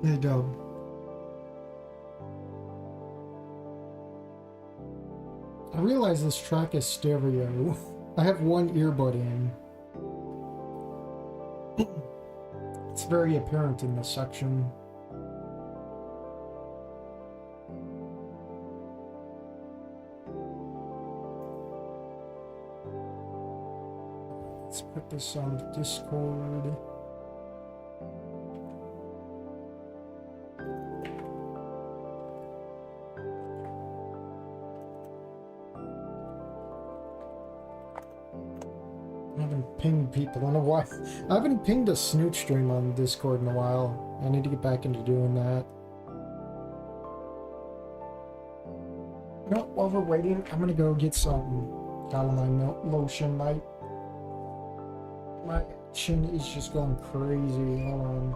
Hey, Dub. I realize this track is stereo. I have one earbud in. It's very apparent in this section. Let's put this on Discord. I haven't pinged people in a while. I haven't pinged a Snoot stream on Discord in a while. I need to get back into doing that. You know, while we're waiting, I'm gonna go get some calamine lotion. My chin is just going crazy. Hold on.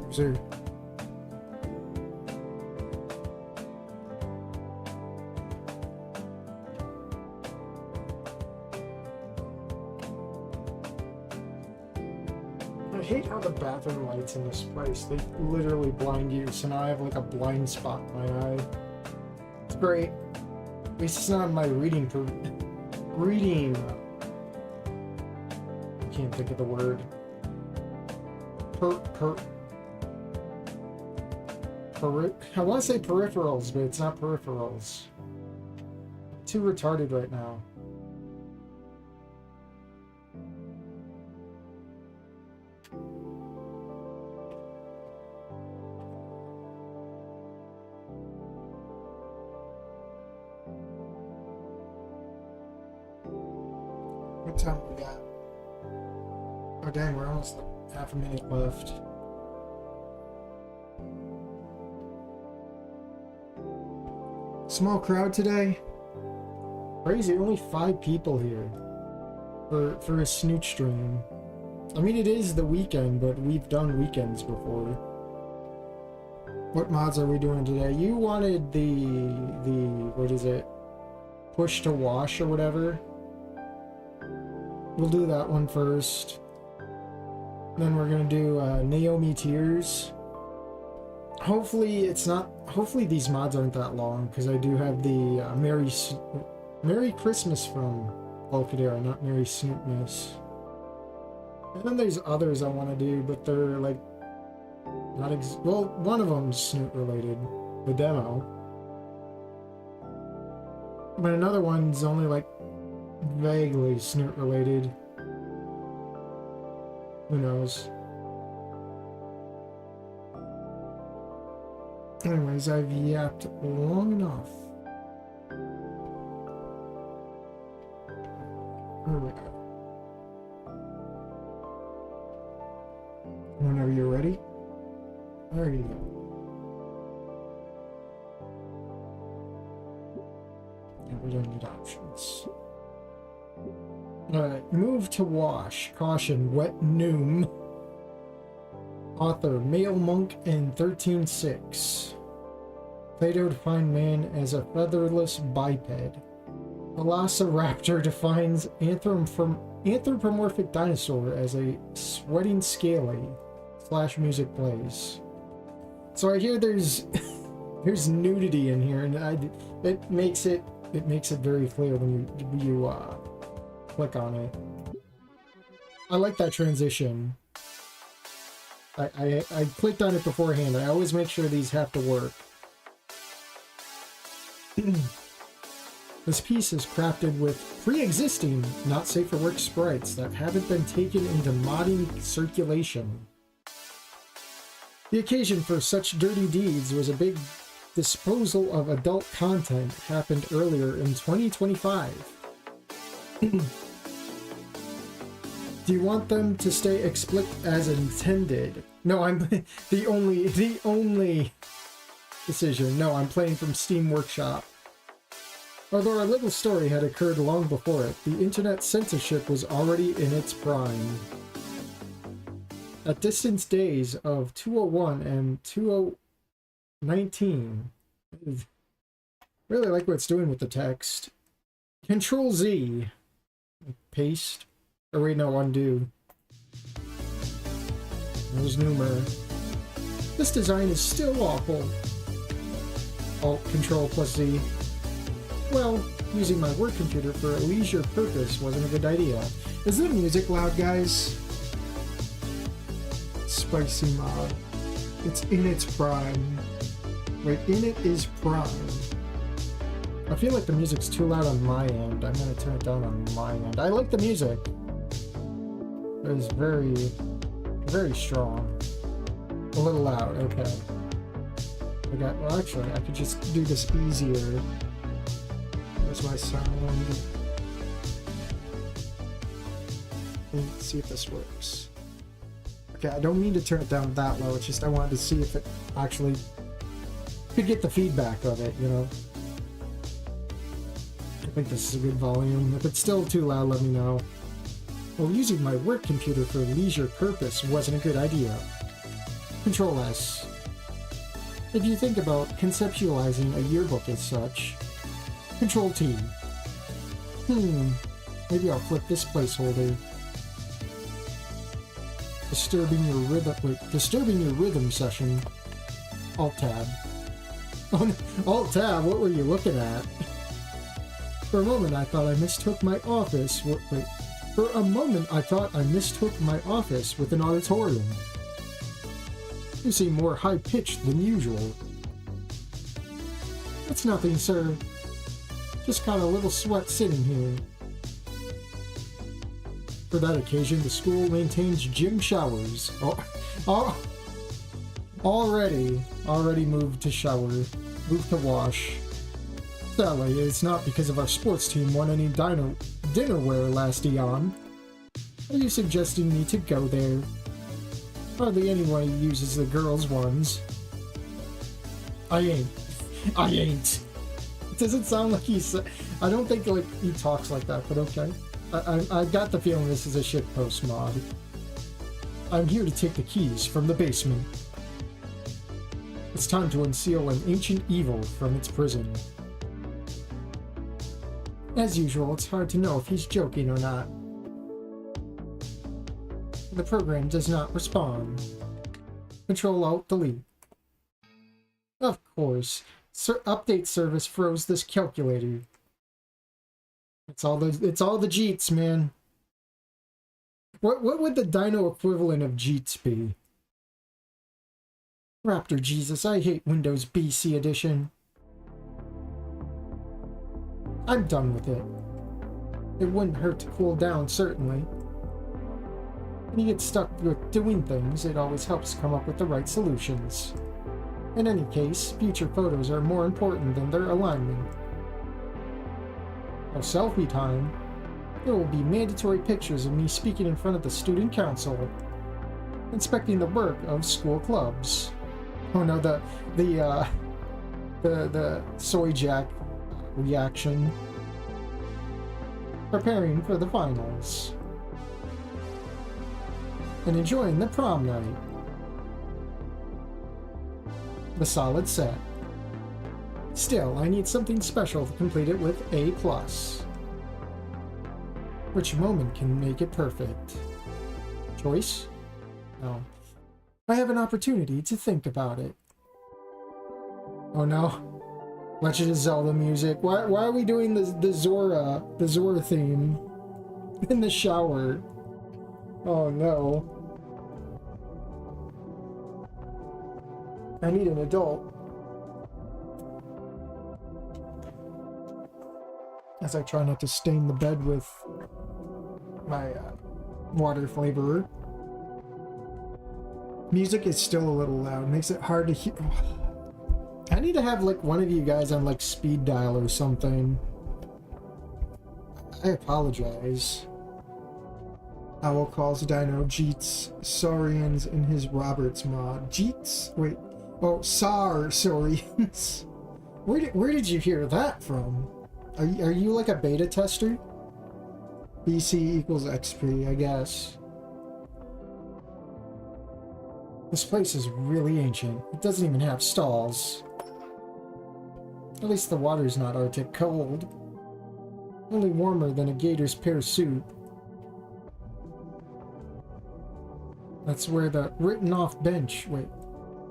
User. I hate how the bathroom lights in this place, they literally blind you, so now I have like a blind spot in my eye. It's great. At least it's not on my reading. I can't think of the word. I want to say peripherals, but it's not peripherals. I'm too retarded right now. What time we got? Oh dang, we're almost half a minute left. Small crowd today. Crazy, only 5 people here for a Snoot stream. I mean, it is the weekend, but we've done weekends before. What mods are we doing today? You wanted the what is it? Push to wash or whatever. We'll do that one first. Then we're gonna do Naomi Tears. Hopefully it's not. Hopefully these mods aren't that long, because I do have the Merry Christmas from Volcadera, not Merry Snootmas. And then there's others I want to do, but they're like not well. One of them's Snoot related, the demo. But another one's only like vaguely Snoot related. Who knows? Anyways, I've yapped long enough. Here we go. Whenever you're ready. There you go. And we don't need options. Alright, move to wash. Caution, wet noom. Author, male monk in 13.6. Plato defined man as a featherless biped. Velociraptor defines anthropomorphic dinosaur as a sweating scaly / music plays. So I hear there's there's nudity in here, and it makes it very clear when you click on it. I like that transition. I clicked on it beforehand. I always make sure these have to work. This piece is crafted with pre-existing, not safe for work sprites that haven't been taken into modding circulation. The occasion for such dirty deeds was a big disposal of adult content happened earlier in 2025. Do you want them to stay explicit as intended? No, I'm the only decision. No, I'm playing from Steam Workshop. Although our little story had occurred long before it, the internet censorship was already in its prime. At distant days of 201 and 2019, I really like what it's doing with the text. Control Z, paste, or wait, no, undo. There's Numer. This design is still awful. Alt Control plus Z. Well, using my work computer for a leisure purpose wasn't a good idea. Is the music loud, guys? Spicy mod. It's in its prime. Wait, in it is prime. I feel like the music's too loud on my end. I'm gonna turn it down on my end. I like the music. It is very, very strong. A little loud, okay. Well, actually, I could just do this easier. Where's my sound? Let's see if this works. Okay, I don't mean to turn it down that low, it's just I wanted to see if it actually could get the feedback of it, you know? I think this is a good volume. If it's still too loud, let me know. Well, using my work computer for leisure purpose wasn't a good idea. Control S. If you think about conceptualizing a yearbook as such, Control T. Maybe I'll flip this placeholder. Disturbing your rhythm session. Alt Tab. Alt Tab, what were you looking at? For a moment I thought I mistook my office For a moment I thought I mistook my office with an auditorium. You seem more high-pitched than usual. It's nothing, sir. Just caught a little sweat sitting here. For that occasion, the school maintains gym showers. Already moved to shower. Moved to wash. Sadly, it's not because of our sports team won any dinnerware last eon. Are you suggesting me to go there? Hardly anyone uses the girls' ones. I ain't. Does it sound like he's... I don't think like he talks like that, but okay. I got the feeling this is a shitpost mod. I'm here to take the keys from the basement. It's time to unseal an ancient evil from its prison. As usual, it's hard to know if he's joking or not. The program does not respond. Control-Alt-Delete. Of course. Update service froze this calculator. It's all the Jeets, man. What would the dino equivalent of Jeets be? Raptor Jesus, I hate Windows BC Edition. I'm done with it. It wouldn't hurt to cool down, certainly. When you get stuck with doing things, it always helps come up with the right solutions. In any case, future photos are more important than their alignment. No selfie time. There will be mandatory pictures of me speaking in front of the student council, inspecting the work of school clubs. Oh no, the soy jack reaction. Preparing for the finals. And enjoying the prom night. The solid set. Still, I need something special to complete it with A+. Which moment can make it perfect? Choice? No. I have an opportunity to think about it. Oh no. Legend of Zelda music. Why are we doing the Zora theme in the shower? Oh no. I need an adult. As I try not to stain the bed with my water flavorer. Music is still a little loud. Makes it hard to hear. I need to have like one of you guys on like speed dial or something. I apologize. Owl calls Dino Jeets Saurians in his Roberts mod. Jeets? Wait. Oh, Saurians. Where did you hear that from? Are you like a beta tester? BC equals XP, I guess. This place is really ancient. It doesn't even have stalls. At least the water's not Arctic cold. Only warmer than a gator's pear soup. That's where the written-off bench... Wait.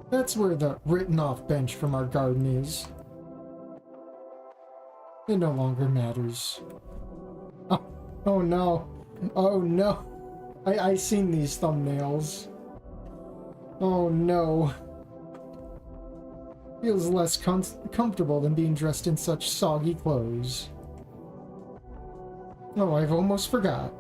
That's where the written-off bench from our garden is. It no longer matters. Oh no. Oh no. I seen these thumbnails. Oh no. Feels less comfortable than being dressed in such soggy clothes. Oh, I've almost forgot.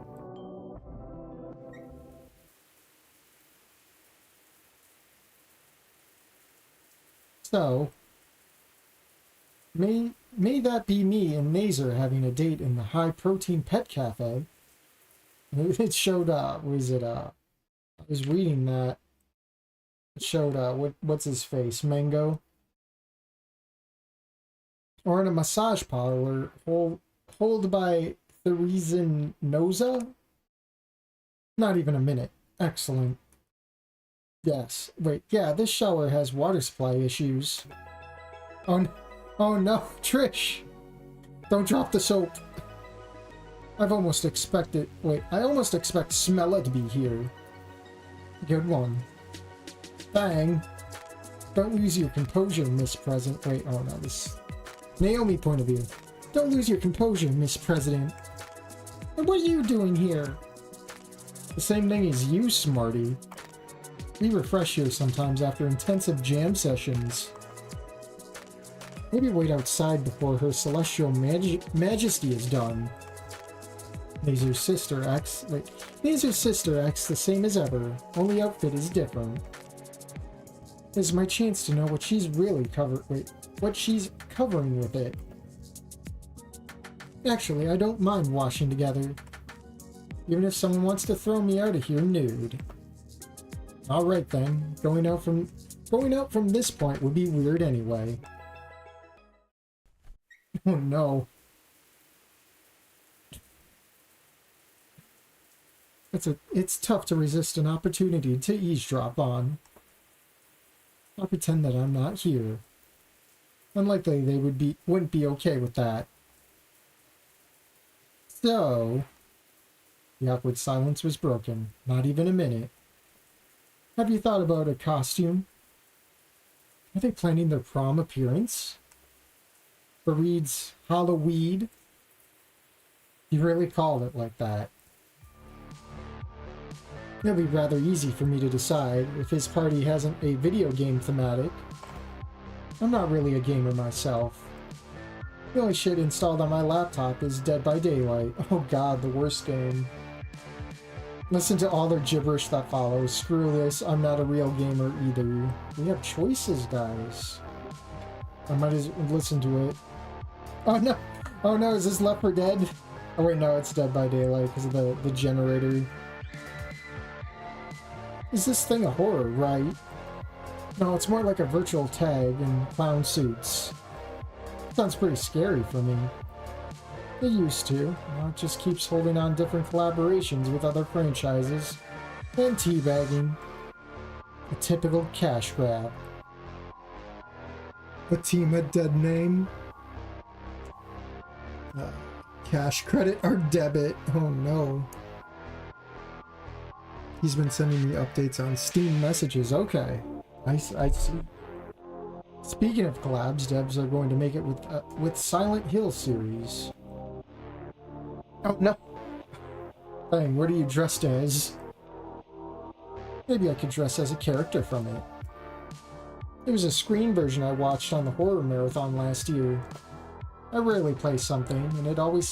So, may that be me and Nazer having a date in the high-protein pet cafe? It showed, was it, I was reading that. It showed, what's his face? Mango? Or in a massage parlor, hold by Theresa Noza? Not even a minute. Excellent. Yes. Wait, yeah, this shower has water supply issues. Oh no, Trish! Don't drop the soap. I almost expect Smella to be here. Good one. Bang. Don't lose your composure, Miss President. Wait, oh no, this... Naomi point of view. Don't lose your composure, Miss President. And what are you doing here? The same thing as you, Smarty. We refresh here sometimes after intensive jam sessions. Maybe wait outside before her celestial majesty is done. Nazer's sister acts the same as ever, only outfit is different. This is my chance to know what she's really what she's covering with it. Actually, I don't mind washing together. Even if someone wants to throw me out of here nude. Alright then, going out from this point would be weird anyway. Oh no. It's tough to resist an opportunity to eavesdrop on. I'll pretend that I'm not here. Unlikely they wouldn't be okay with that. So... The awkward silence was broken. Not even a minute. Have you thought about a costume? Are they planning their prom appearance? Fareed's Halloween? You really called it like that. It'll be rather easy for me to decide if his party hasn't a video game thematic. I'm not really a gamer myself. The only shit installed on my laptop is Dead by Daylight. Oh god, the worst game. Listen to all their gibberish that follows. Screw this, I'm not a real gamer either. We have choices, guys. I might as well listen to it. Oh no! Oh no, is this Left 4 Dead? Oh wait, no, it's Dead by Daylight because of the generator. Is this thing a horror, right? No, it's more like a virtual tag in clown suits. Sounds pretty scary for me. It used to. Now it just keeps holding on different collaborations with other franchises. And teabagging. A typical cash grab. Fatima dead name. Cash credit or debit? Oh no. He's been sending me updates on Steam messages. Okay. I see. Speaking of collabs, devs are going to make it with Silent Hill series. Oh no. Dang, what are you dressed as? Maybe I could dress as a character from it. It was a screen version I watched on the horror marathon last year. I rarely play something, and it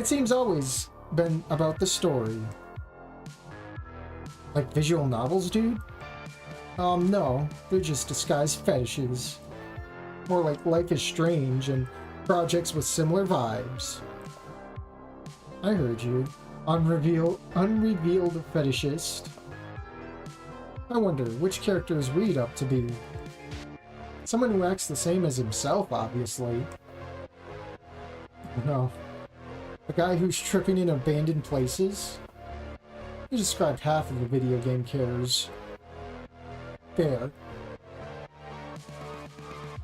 seems always been about the story. Like visual novels, dude? No, they're just disguised fetishes. More like Life is Strange and projects with similar vibes. I heard you. Unrevealed fetishist. I wonder, which character is Reed up to be? Someone who acts the same as himself, obviously. No. A guy who's tripping in abandoned places? You described half of the video game cares. Fair.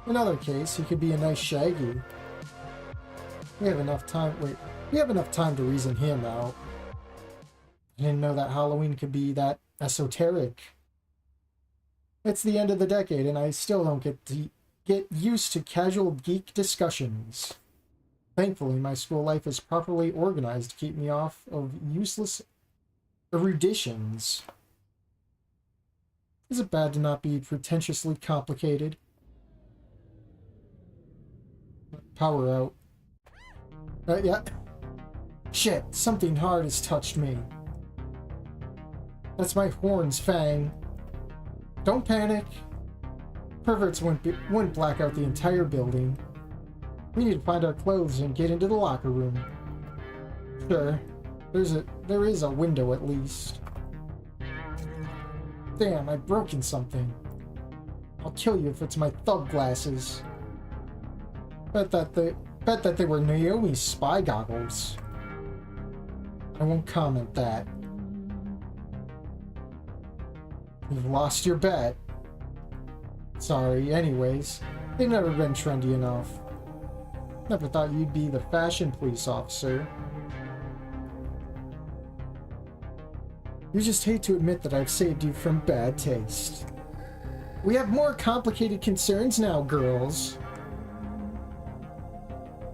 In another case, he could be a nice Shaggy. We have enough time to reason him out. I didn't know that Halloween could be that esoteric. It's the end of the decade, and I still don't get used to casual geek discussions. Thankfully, my school life is properly organized to keep me off of useless eruditions. Is it bad to not be pretentiously complicated? Power out. Yeah. Shit, something hard has touched me. That's my horn's fang. Don't panic. Perverts wouldn't black out the entire building. We need to find our clothes and get into the locker room. Sure. There is a window at least. Damn, I've broken something. I'll kill you if it's my thug glasses. Bet that they were Naomi's spy goggles. I won't comment that. You've lost your bet. Sorry, anyways. They've never been trendy enough. Never thought you'd be the fashion police officer. You just hate to admit that I've saved you from bad taste. We have more complicated concerns now, girls.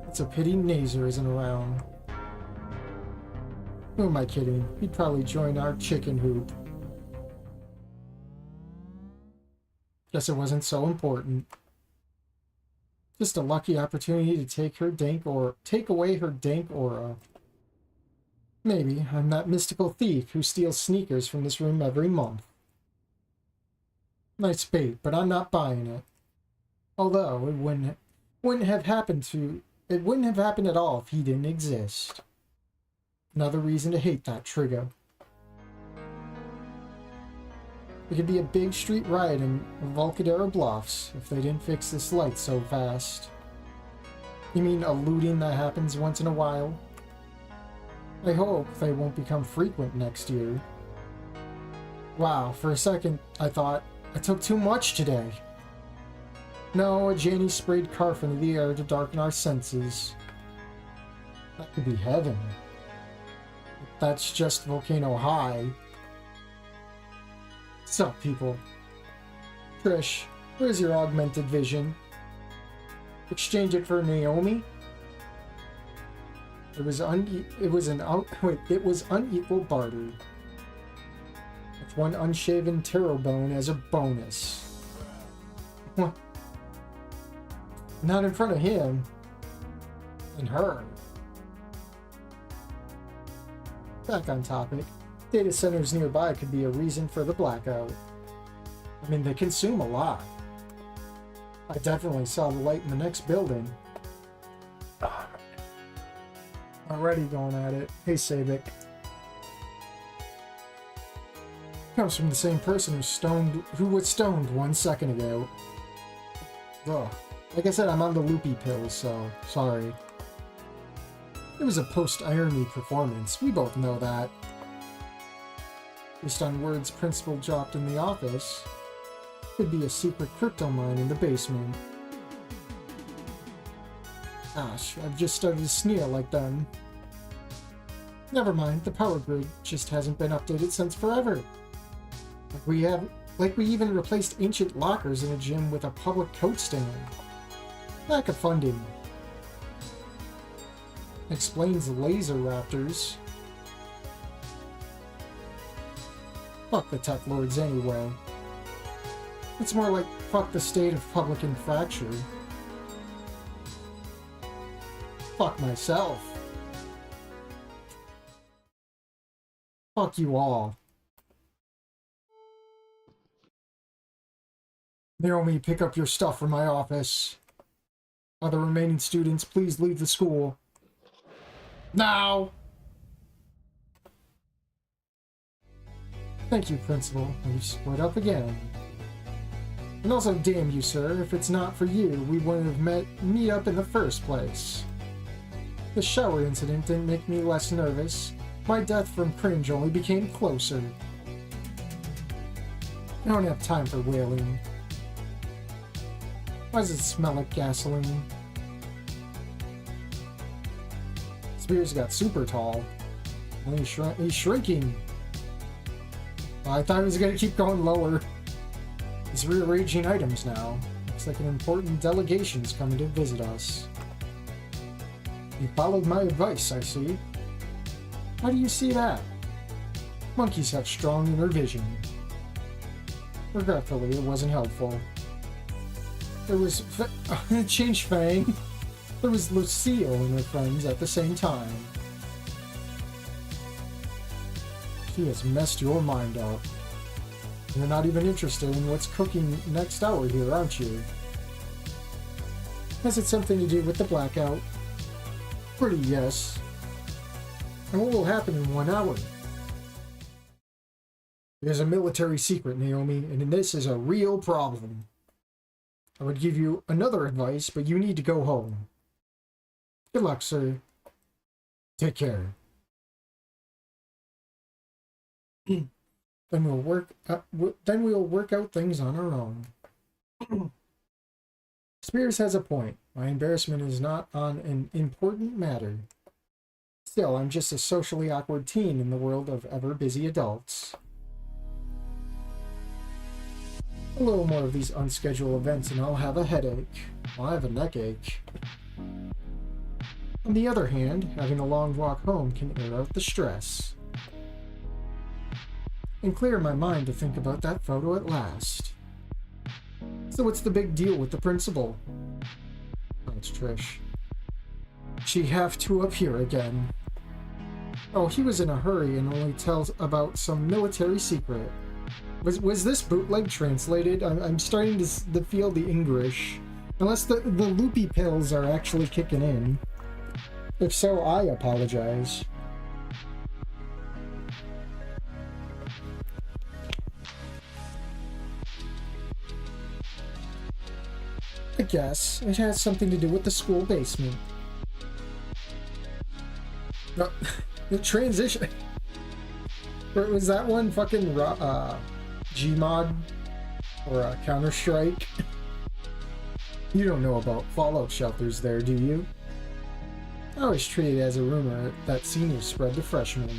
It's a pity Nazer isn't around. Who am I kidding? He'd probably join our chicken hoop. Guess it wasn't so important. Just a lucky opportunity to take away her dank aura. Maybe I'm that mystical thief who steals sneakers from this room every month. Nice bait, but I'm not buying it. Although it wouldn't have happened at all if he didn't exist. Another reason to hate that Trigger. It could be a big street riot in Volcadero Bluffs if they didn't fix this light so fast. You mean a looting that happens once in a while? I hope they won't become frequent next year. Wow, for a second I thought I took too much today. No, a Janie sprayed carf into the air to darken our senses. That could be heaven. That's just Volcano High. Sup, people? Trish, where's your augmented vision? Exchange it for Naomi? It was unequal barter. With one unshaven tarot bone as a bonus. What? Not in front of him. And her. Back on topic. Data centers nearby could be a reason for the blackout. I mean, they consume a lot. I definitely saw the light in the next building. Already going at it. Hey, Sabic. Comes from the same person who was stoned 1 second ago. Ugh. Like I said, I'm on the loopy pills, so sorry. It was a post-irony performance. We both know that. Based on words Principal dropped in the office, could be a secret crypto mine in the basement. Gosh, I've just started to sneer like them. Never mind, the power grid just hasn't been updated since forever. Like we even replaced ancient lockers in a gym with a public coat stand. Lack of funding. Explains laser raptors. Fuck the tech lords anyway. It's more like fuck the state of public infrastructure. Fuck myself. Fuck you all. Naomi, pick up your stuff from my office. Other remaining students, please leave the school. Now! Thank you, Principal. We've split up again. And also, damn you, sir. If it's not for you, we wouldn't have meet up in the first place. The shower incident didn't make me less nervous. My death from cringe only became closer. I don't have time for wailing. Why does it smell like gasoline? Spears got super tall. And he's shrinking. I thought he was going to keep going lower. He's rearranging items now. Looks like an important delegation's coming to visit us. You followed my advice, I see. How do you see that? Monkeys have strong inner vision. Regretfully, it wasn't helpful. There was change Fang. There was Lucille and her friends at the same time. She has messed your mind up. You're not even interested in what's cooking next hour here, aren't you? Has it something to do with the blackout? Pretty yes. And what will happen in 1 hour? It is a military secret, Naomi, and this is a real problem. I would give you another advice, but you need to go home. Good luck, sir. Take care. Then we'll work out things on our own. Spears has a point. My embarrassment is not on an important matter. Still, I'm just a socially awkward teen in the world of ever-busy adults. A little more of these unscheduled events and I'll have a headache. I'll have a neck ache. On the other hand, having a long walk home can air out the stress. And clear my mind to think about that photo at last. So what's the big deal with the principal? Oh, it's Trish. She have to appear again. Oh, he was in a hurry and only tells about some military secret. Was this bootleg translated? I'm starting to feel the English. Unless the loopy pills are actually kicking in. If so, I apologize. I guess it has something to do with the school basement. No, the transition. Was that one fucking Gmod or Counter-Strike? You don't know about fallout shelters there, do you? I always treated it as a rumor that seniors spread to freshmen.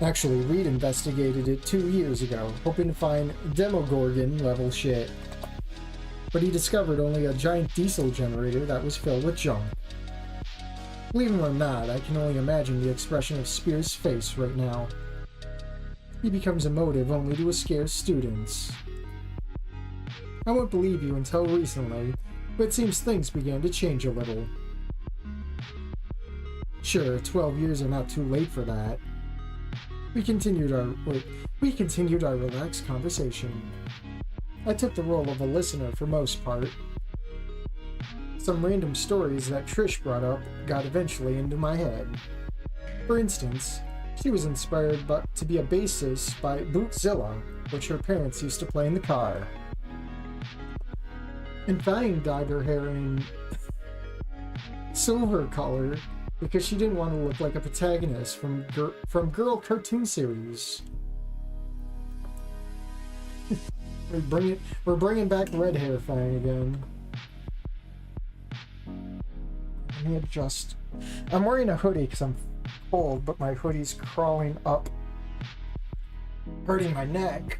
Actually, Reed investigated it 2 years ago, hoping to find Demogorgon level shit. But he discovered only a giant diesel generator that was filled with junk. Believe him or not, I can only imagine the expression of Spears' face right now. He becomes emotive only to scare students. I won't believe you until recently, but it seems things began to change a little. Sure, 12 years are not too late for that. We continued our relaxed conversation. I took the role of a listener for most part. Some random stories that Trish brought up got eventually into my head. For instance, she was inspired to be a bassist by Bootzilla, which her parents used to play in the car. And Fang dyed her hair in silver color because she didn't want to look like a protagonist from girl cartoon series. We're bringing back red hair Fang again. Let me adjust. I'm wearing a hoodie because I'm cold, but my hoodie's crawling up, hurting my neck.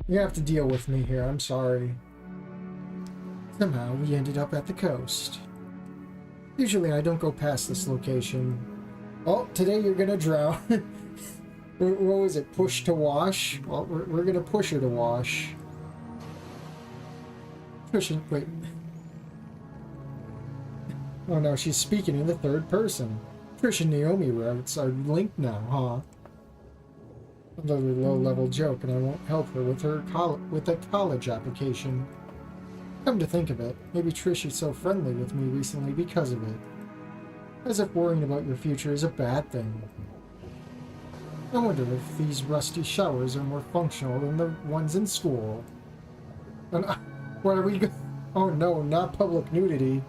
You have to deal with me here, I'm sorry. Somehow we ended up at the coast. Usually I don't go past this location. Oh, today you're gonna drown. What was it? Push to wash? Well, we're gonna push her to wash. Pushing. Wait. Oh no, she's speaking in the third person. Trish and Naomi routes are linked now, huh? Another low-level joke, and I won't help her with her college application. Come to think of it, maybe Trish is so friendly with me recently because of it. As if worrying about your future is a bad thing. I wonder if these rusty showers are more functional than the ones in school. And, what are we oh no, not public nudity.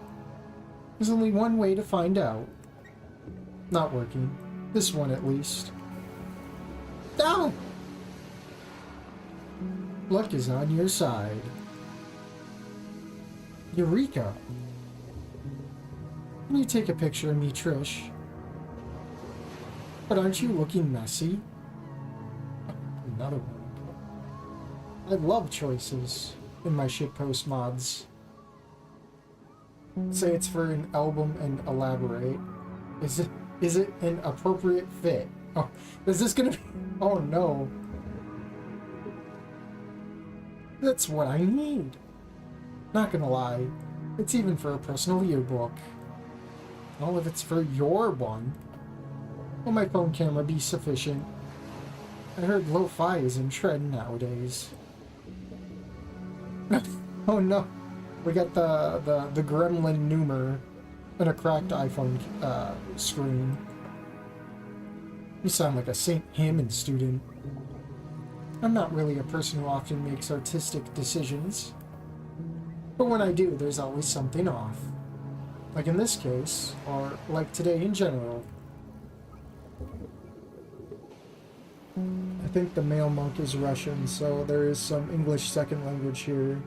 There's only one way to find out. Not working. This one at least. Down! Luck is on your side. Eureka! Can you take a picture of me, Trish? But aren't you looking messy? Another one. I love choices in my shitpost mods. Say it's for an album and elaborate. Is it an appropriate fit? Oh, is this gonna be... Oh no. That's what I need. Not gonna lie, it's even for a personal yearbook. Well, if it's for your one, will my phone camera be sufficient? I heard lo-fi is in trend nowadays. Oh no, we got the gremlin Noomer and a cracked iPhone screen. You sound like a St. Hammond student. I'm not really a person who often makes artistic decisions. But when I do, there's always something off. Like in this case, or like today in general. I think the male monk is Russian, so there is some English second language here.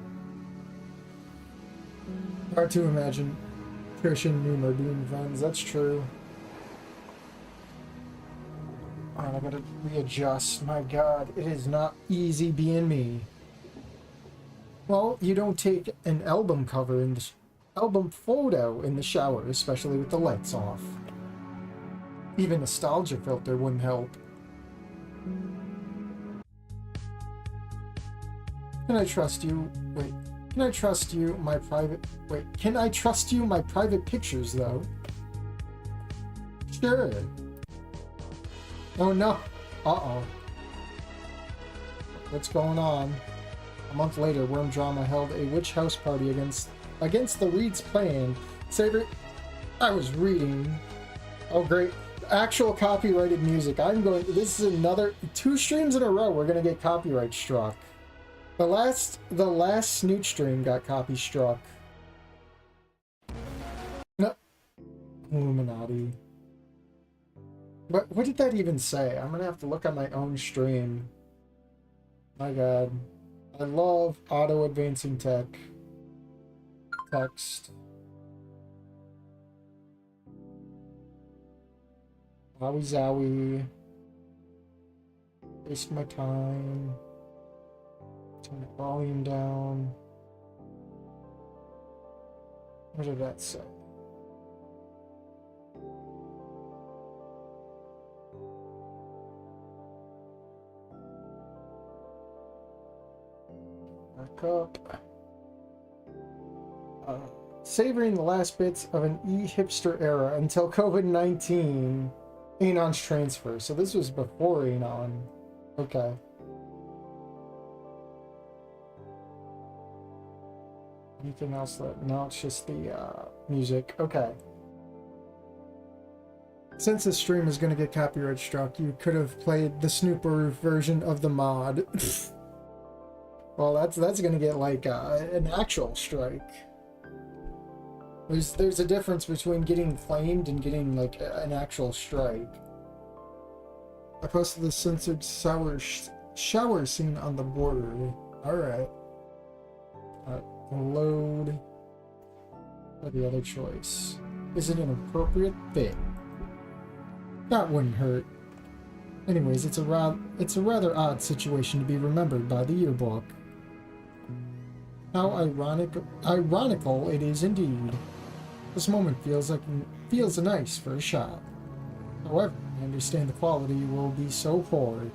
Hard to imagine Trish and Noomer being friends, that's true. Alright, I gotta readjust. My god, it is not easy being me. Well, you don't take an album cover in the album photo in the shower, especially with the lights off. Even nostalgia filter wouldn't help. Can I trust you? Wait. Can I trust you my private... Wait. Can I trust you my private pictures, though? Sure. Oh, no. Uh-oh. What's going on? A month later, Worm Drama held a witch house party against the Reed's plan. Saber... I was reading. Oh, great. Actual copyrighted music. This is another... 2 streams in a row, we're gonna get copyright struck. The last Snoot stream got copy struck. No. Illuminati. What did that even say? I'm gonna have to look at my own stream. My god. I love auto-advancing text. Wowie zowie. Waste my time. Turn the volume down. What did that say? Back up. Savoring the last bits of an e-hipster era until COVID-19. Anon's transfer. So this was before Anon. Okay. Anything else that... No, it's just the music. Okay. Since this stream is going to get copyright struck, you could have played the Snooper version of the mod. Well, that's gonna get like an actual strike. There's a difference between getting claimed and getting like an actual strike. I posted the censored shower scene on the border. Alright. Load. Or the other choice. Is it an appropriate fit? That wouldn't hurt. Anyways, it's a rather odd situation to be remembered by the yearbook. How ironical it is indeed. This moment feels nice for a shot. However, I understand the quality will be so poor.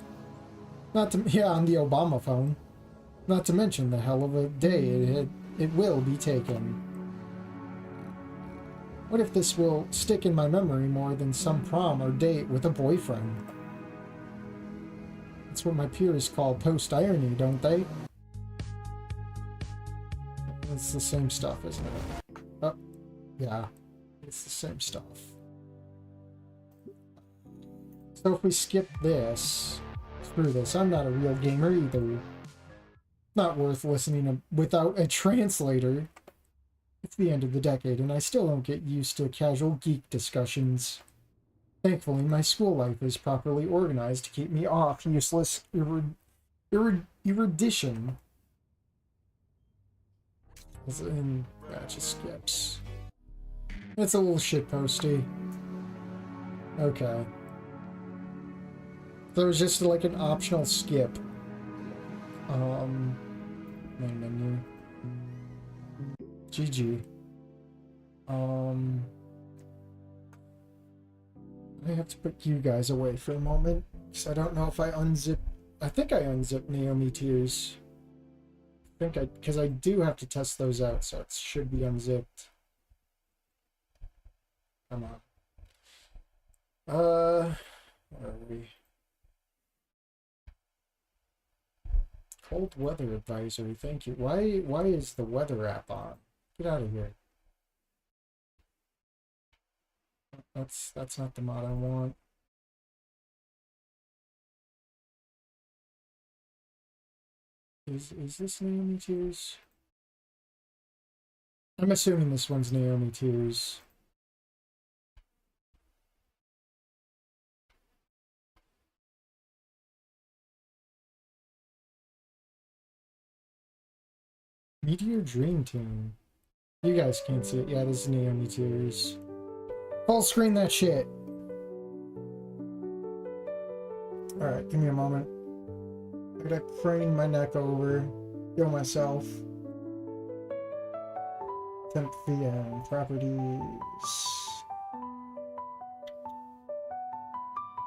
On the Obama phone. Not to mention the hell of a day it will be taken. What if this will stick in my memory more than some prom or date with a boyfriend? That's what my peers call post-irony, don't they? It's the same stuff, isn't it? Oh, yeah. It's the same stuff. So if we skip this, screw this, I'm not a real gamer either. Not worth listening to without a translator. It's the end of the decade, and I still don't get used to casual geek discussions. Thankfully, my school life is properly organized to keep me off useless erudition. And that just skips. It's a little shitposty. Okay. So it was just like an optional skip. Main menu. GG. I have to put you guys away for a moment, because I don't know if I think I unzipped Naomi Tears. Because I do have to test those out, so it should be unzipped. Come on. Where are we? Cold weather advisory, thank you. Why is the weather app on? Get out of here. That's not the mod I want. Is this Naomi Tears? I'm assuming this one's Naomi Tears. Meteor Dream Team. You guys can't see it. Yeah, this is Naomi Tears. Full screen that shit. Alright, give me a moment. I gotta crane my neck over. Heal myself. 10 PM. Properties.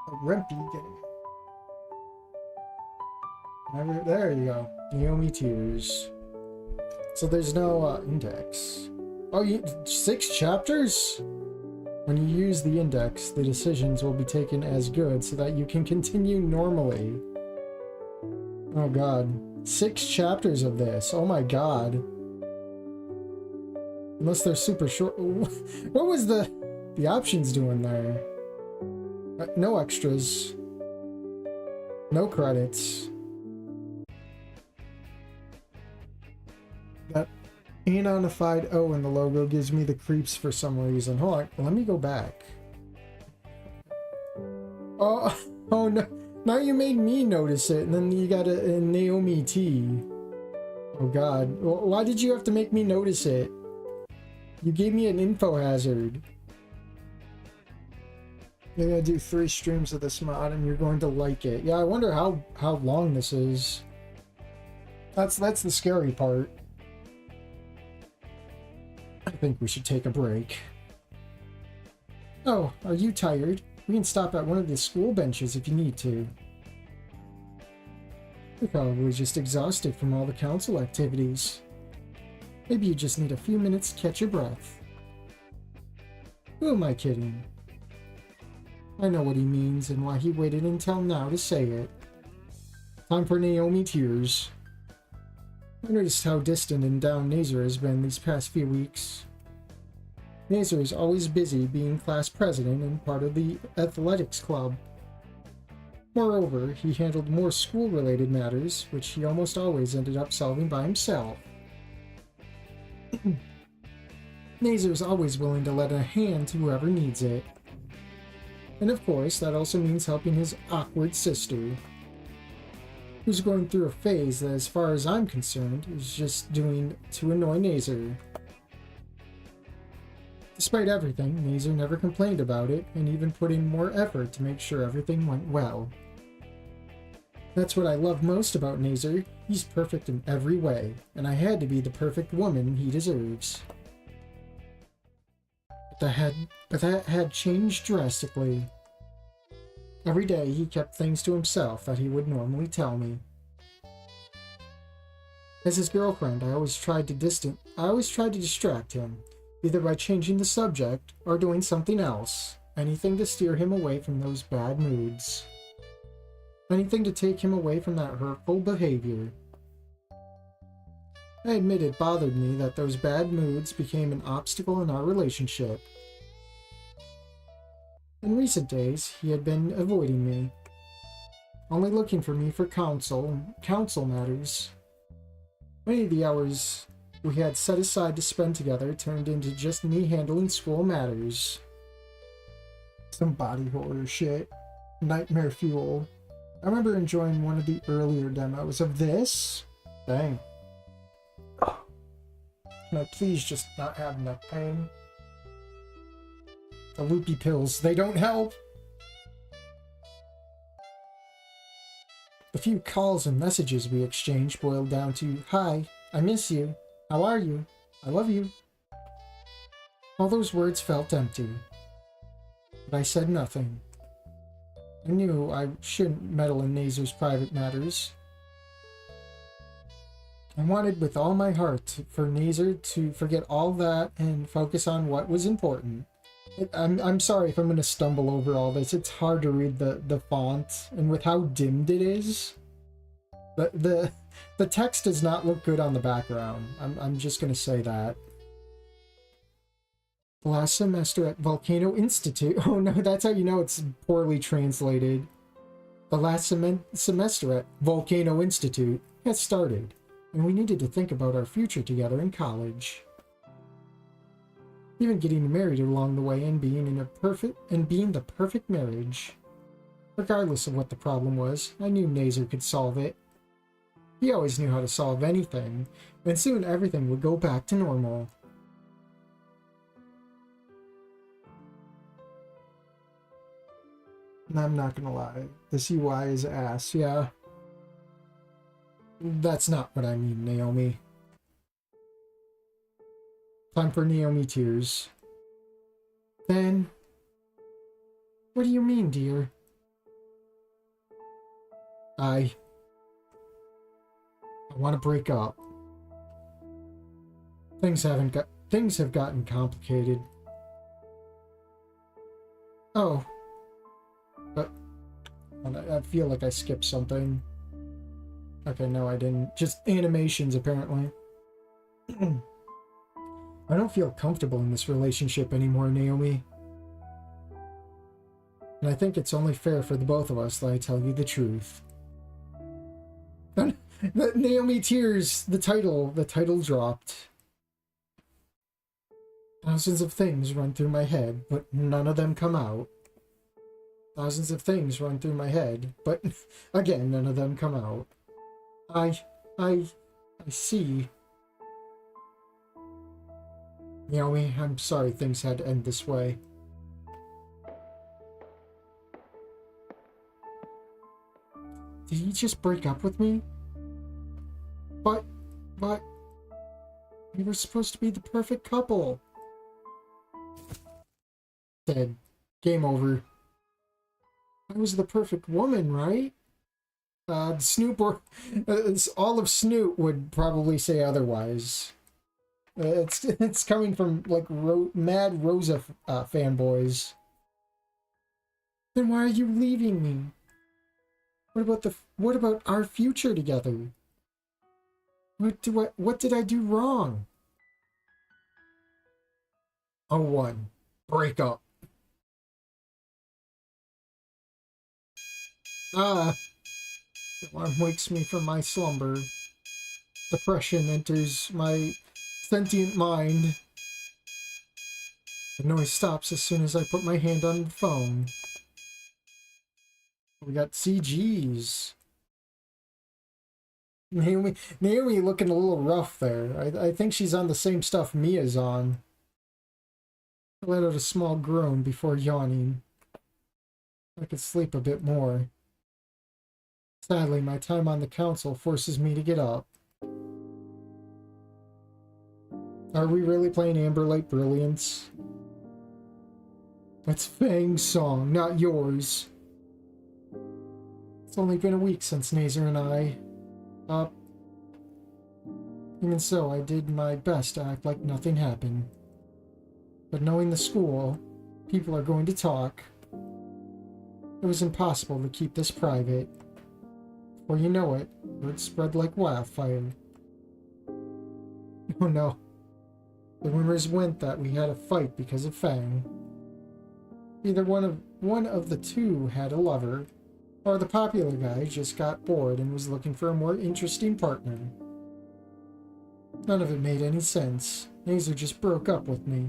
A Rempy game. There you go. Naomi Tears. So there's no index. Oh, 6 chapters? When you use the index, the decisions will be taken as good so that you can continue normally. Oh god. 6 chapters of this. Oh my god. Unless they're super short. What was the options doing there? No extras. No credits. That anonified O in the logo gives me the creeps for some reason. Hold on, let me go back. Oh no. Now you made me notice it, and then you got a Naomi T. Oh god. Why did you have to make me notice it? You gave me an info hazard. You're gonna do 3 streams of this mod and you're going to like it. Yeah, I wonder how long this is. That's the scary part. I think we should take a break. Oh, are you tired? We can stop at one of the school benches if you need to. You're probably just exhausted from all the council activities. Maybe you just need a few minutes to catch your breath. Who am I kidding? I know what he means and why he waited until now to say it. Time for Naomi Tears. I noticed how distant and down Nazar has been these past few weeks. Nazar is always busy being class president and part of the athletics club. Moreover, he handled more school-related matters, which he almost always ended up solving by himself. Nazer's always willing to lend a hand to whoever needs it. And of course, that also means helping his awkward sister, who's going through a phase that, as far as I'm concerned, is just doing to annoy Nazer. Despite everything, Nazer never complained about it, and even put in more effort to make sure everything went well. That's what I love most about Nazer. He's perfect in every way, and I had to be the perfect woman he deserves. But that had changed drastically. Every day he kept things to himself that he would normally tell me. As his girlfriend, I always tried to distract him, either by changing the subject or doing something else, anything to steer him away from those bad moods. Anything to take him away from that hurtful behavior. I admit it bothered me that those bad moods became an obstacle in our relationship. In recent days, he had been avoiding me, only looking for me for counsel matters. Many of the hours we had set aside to spend together turned into just me handling school matters. Some body horror shit. Nightmare fuel. I remember enjoying one of the earlier demos of this. Dang. Can I please just not have neck pain? The loopy pills, they don't help! The few calls and messages we exchanged boiled down to, "Hi, I miss you. How are you? I love you." All those words felt empty. But I said nothing. I knew I shouldn't meddle in Nazer's private matters. I wanted with all my heart for Nazer to forget all that and focus on what was important. I'm sorry if I'm going to stumble over all this. It's hard to read the font, and with how dimmed it is, the text does not look good on the background. I'm just going to say that. The last semester at Volcano Institute. Oh no, that's how you know it's poorly translated. The last semester at Volcano Institute had started, and we needed to think about our future together in college. Even getting married along the way and being the perfect marriage. Regardless of what the problem was, I knew Nazer could solve it. He always knew how to solve anything, and soon everything would go back to normal. And I'm not gonna lie, this UI is ass, yeah. That's not what I mean, Naomi. Time for Naomi Tears. Then, what do you mean, dear? I want to break up. Things have gotten complicated. Oh, but I feel like I skipped something. Okay, no, I didn't. Just animations, apparently. I don't feel comfortable in this relationship anymore, Naomi. And I think it's only fair for the both of us that I tell you the truth. Naomi Tears, the title dropped. Thousands of things run through my head, but none of them come out. Thousands of things run through my head, but again, none of them come out. I see. Naomi, I'm sorry things had to end this way. Did he just break up with me? But, we were supposed to be the perfect couple. Dead. Game over. I was the perfect woman, right? Snoop all of Snoot would probably say otherwise. It's coming from like mad Rosa fanboys. Then why are you leaving me? What about our future together? What did I do wrong? 01. Break up. Ah! The alarm wakes me from my slumber. Depression enters my sentient mind. The noise stops as soon as I put my hand on the phone. We got CGs. Naomi looking a little rough there. I think she's on the same stuff Mia's on. I let out a small groan before yawning. I could sleep a bit more. Sadly, my time on the council forces me to get up. Are we really playing Amber Light Brilliance? That's Fang's song, not yours. It's only been a week since Nazer and I... Even so, I did my best to act like nothing happened. But knowing the school, people are going to talk. It was impossible to keep this private. Before you know it, word spread like wildfire. Oh no. The rumors went that we had a fight because of Fang. Either one of the two had a lover, or the popular guy just got bored and was looking for a more interesting partner. None of it made any sense. Nazer just broke up with me.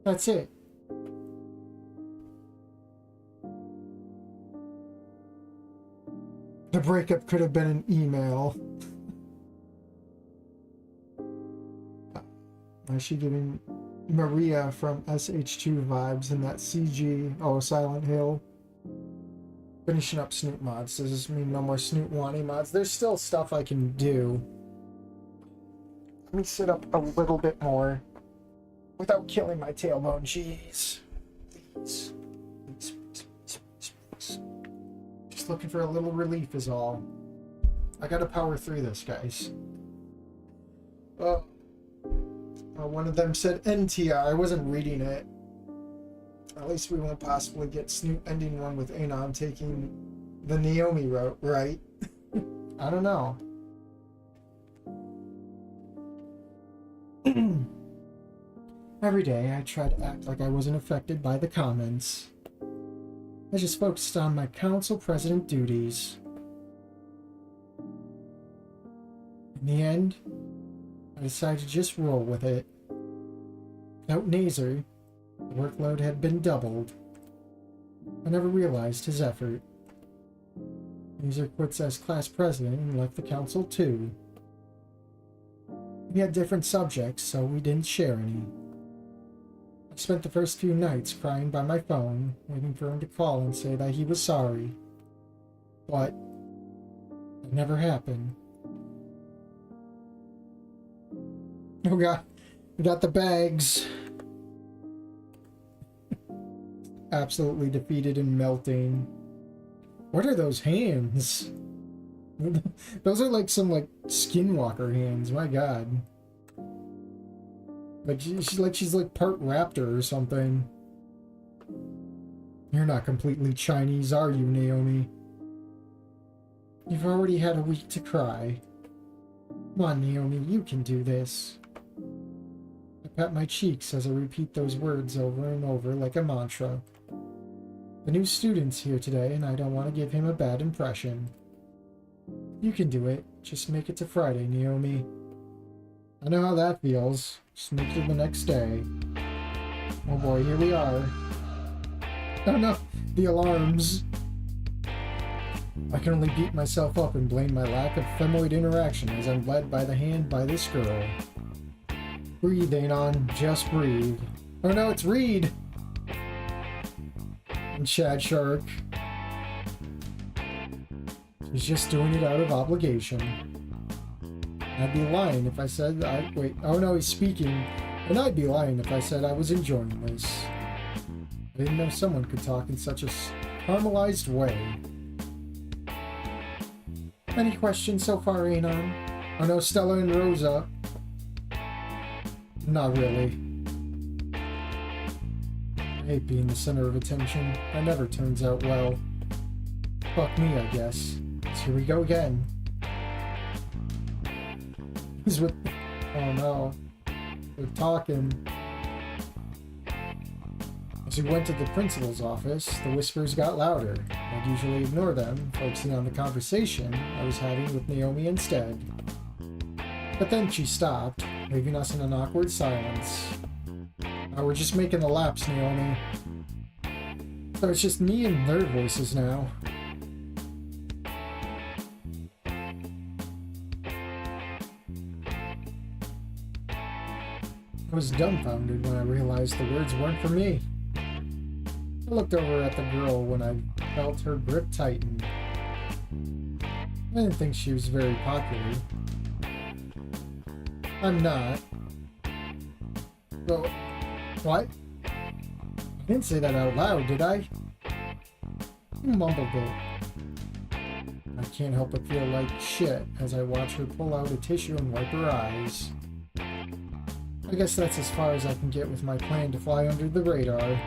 That's it. The breakup could have been an email. Is she giving Maria from SH2 vibes in that CG? Oh, Silent Hill. Finishing up Snoot mods. Does this mean no more Snoot wanting mods? There's still stuff I can do. Let me sit up a little bit more without killing my tailbone. Jeez. Please. Please. Just looking for a little relief is all. I gotta power through this, guys. One of them said NTR. I wasn't reading it. At least we won't possibly get Snoot ending one with Anon taking the Naomi route, right? I don't know. Every day I try to act like I wasn't affected by the comments. I just focused on my council president duties. In the end, I decided to just roll with it. Without Nazer, the workload had been doubled. I never realized his effort. Nazer quits as class president and left the council too. We had different subjects, so we didn't share any. I spent the first few nights crying by my phone, waiting for him to call and say that he was sorry. But it never happened. Oh god, we got the bags. Absolutely defeated and melting. What are those hands? Those are like some skinwalker hands, my god. Like she's like part raptor or something. You're not completely Chinese, are you, Naomi? You've already had a week to cry. Come on, Naomi, you can do this. I pat my cheeks as I repeat those words over and over like a mantra. The new student's here today, and I don't want to give him a bad impression. You can do it. Just make it to Friday, Naomi. I know how that feels. Just make it the next day. Oh boy, here we are. Oh no, the alarms. I can only beat myself up and blame my lack of femoid interaction as I'm led by the hand by this girl. Breathe, Anon. Just breathe. Oh no, it's Reed! And Chad Shark. He's just doing it out of obligation. I'd be lying if I said wait, oh no, he's speaking. And I'd be lying if I said I was enjoying this. I didn't know someone could talk in such a caramelized way. Any questions so far, Anon? Oh no, Stella and Rosa. Not really. I hate being the center of attention. That never turns out well. Fuck me, I guess. So here we go again. He's with... Oh no. They're talking. As we went to the principal's office, the whispers got louder. Now usually ignore them, focusing on the conversation I was having with Naomi instead. But then she stopped, leaving us in an awkward silence. We're just making the laps, Naomi. So it's just me and their voices now. I was dumbfounded when I realized the words weren't for me. I looked over at the girl when I felt her grip tighten. I didn't think she was very popular. I'm not. Well, what? I didn't say that out loud, did I? You mumbled it. I can't help but feel like shit as I watch her pull out a tissue and wipe her eyes. I guess that's as far as I can get with my plan to fly under the radar.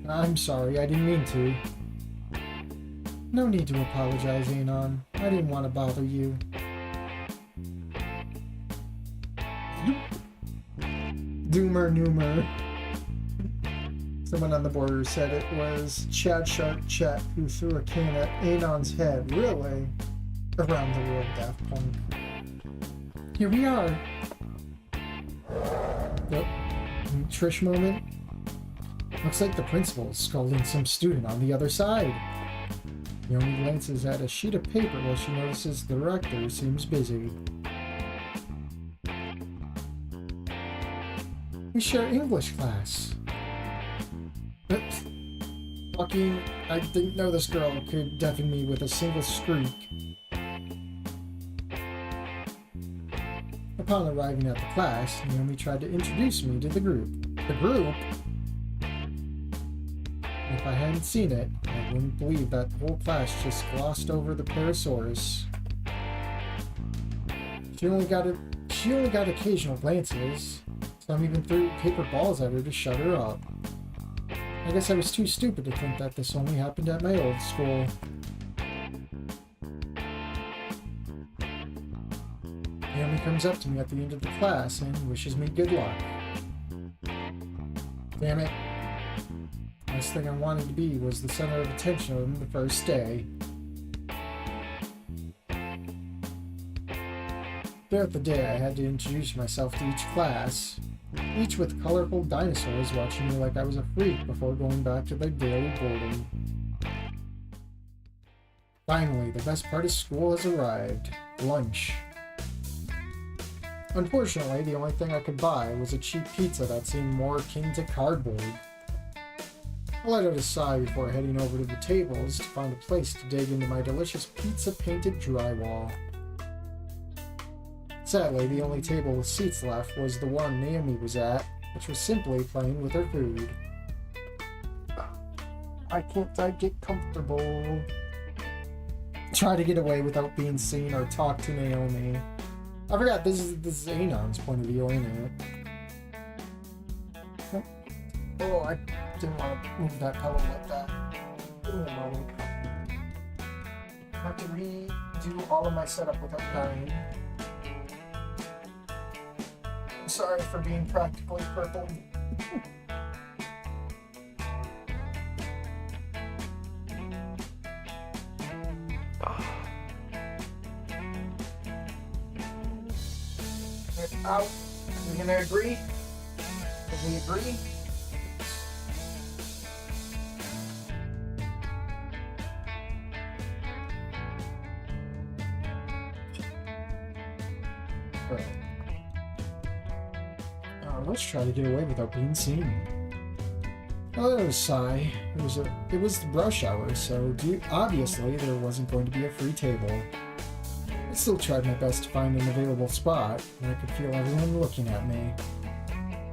I'm sorry, I didn't mean to. No need to apologize, Anon. I didn't want to bother you. Doomer Noomer. Someone on the border said it was Chad Shark Chet who threw a can at Anon's head. Really? Around the world, Daft Punk. Here we are. Yep. Trish moment. Looks like the principal is scolding some student on the other side. Naomi glances at a sheet of paper while she notices the director seems busy. We share English class. Fucking, I didn't know this girl could deafen me with a single shriek. Upon arriving at the class, Naomi tried to introduce me to the group. The group? If I hadn't seen it, I wouldn't believe that the whole class just glossed over the Parasaurus. She only got occasional glances. Some even threw paper balls at her to shut her up. I guess I was too stupid to think that this only happened at my old school. Naomi comes up to me at the end of the class and wishes me good luck. Damn it. Last thing I wanted to be was the center of attention on the first day. Throughout the day, I had to introduce myself to each class, each with colorful dinosaurs watching me like I was a freak before going back to their daily boredom. Finally, the best part of school has arrived. Lunch. Unfortunately, the only thing I could buy was a cheap pizza that seemed more akin to cardboard. I let out a sigh before heading over to the tables to find a place to dig into my delicious pizza-painted drywall. Sadly, the only table with seats left was the one Naomi was at, which was simply playing with her food. Why can't I get comfortable? Try to get away without being seen or talk to Naomi. I forgot this is Anon's point of view, ain't it? Oh, I didn't want to move that pillow like that. Give me a moment. I have to redo all of my setup without dying. I'm sorry for being practically purple. Out. Are we gonna agree? Can we agree? Right. Let's try to get away without being seen. Oh, there was a sigh. It was the rush hour, so obviously there wasn't going to be a free table. I still tried my best to find an available spot, and I could feel everyone looking at me.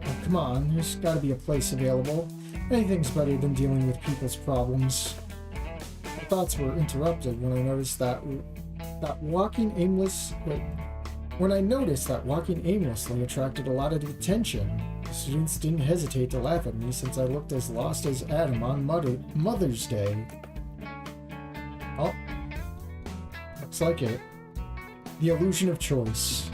Oh, come on, there's gotta be a place available. Anything's better than dealing with people's problems. My thoughts were interrupted when I noticed that walking aimlessly attracted a lot of attention. Students didn't hesitate to laugh at me since I looked as lost as Adam on Mother's Day. Oh, looks like it. The illusion of choice.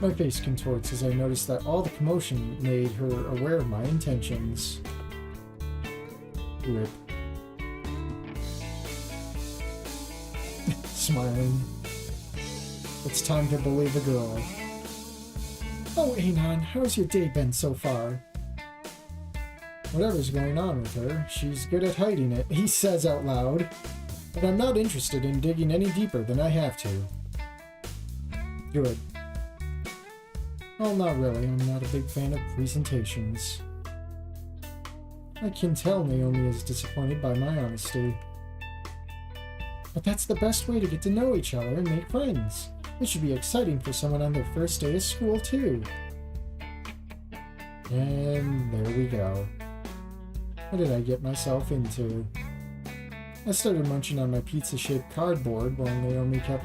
My face contorts as I notice that all the commotion made her aware of my intentions. Rip. Smiling. It's time to believe a girl. Oh, Anon, how's your day been so far? Whatever's going on with her, she's good at hiding it, he says out loud. But I'm not interested in digging any deeper than I have to. Good. Well, not really. I'm not a big fan of presentations. I can tell Naomi is disappointed by my honesty. But that's the best way to get to know each other and make friends. It should be exciting for someone on their first day of school, too. And there we go. What did I get myself into? I started munching on my pizza-shaped cardboard while Naomi kept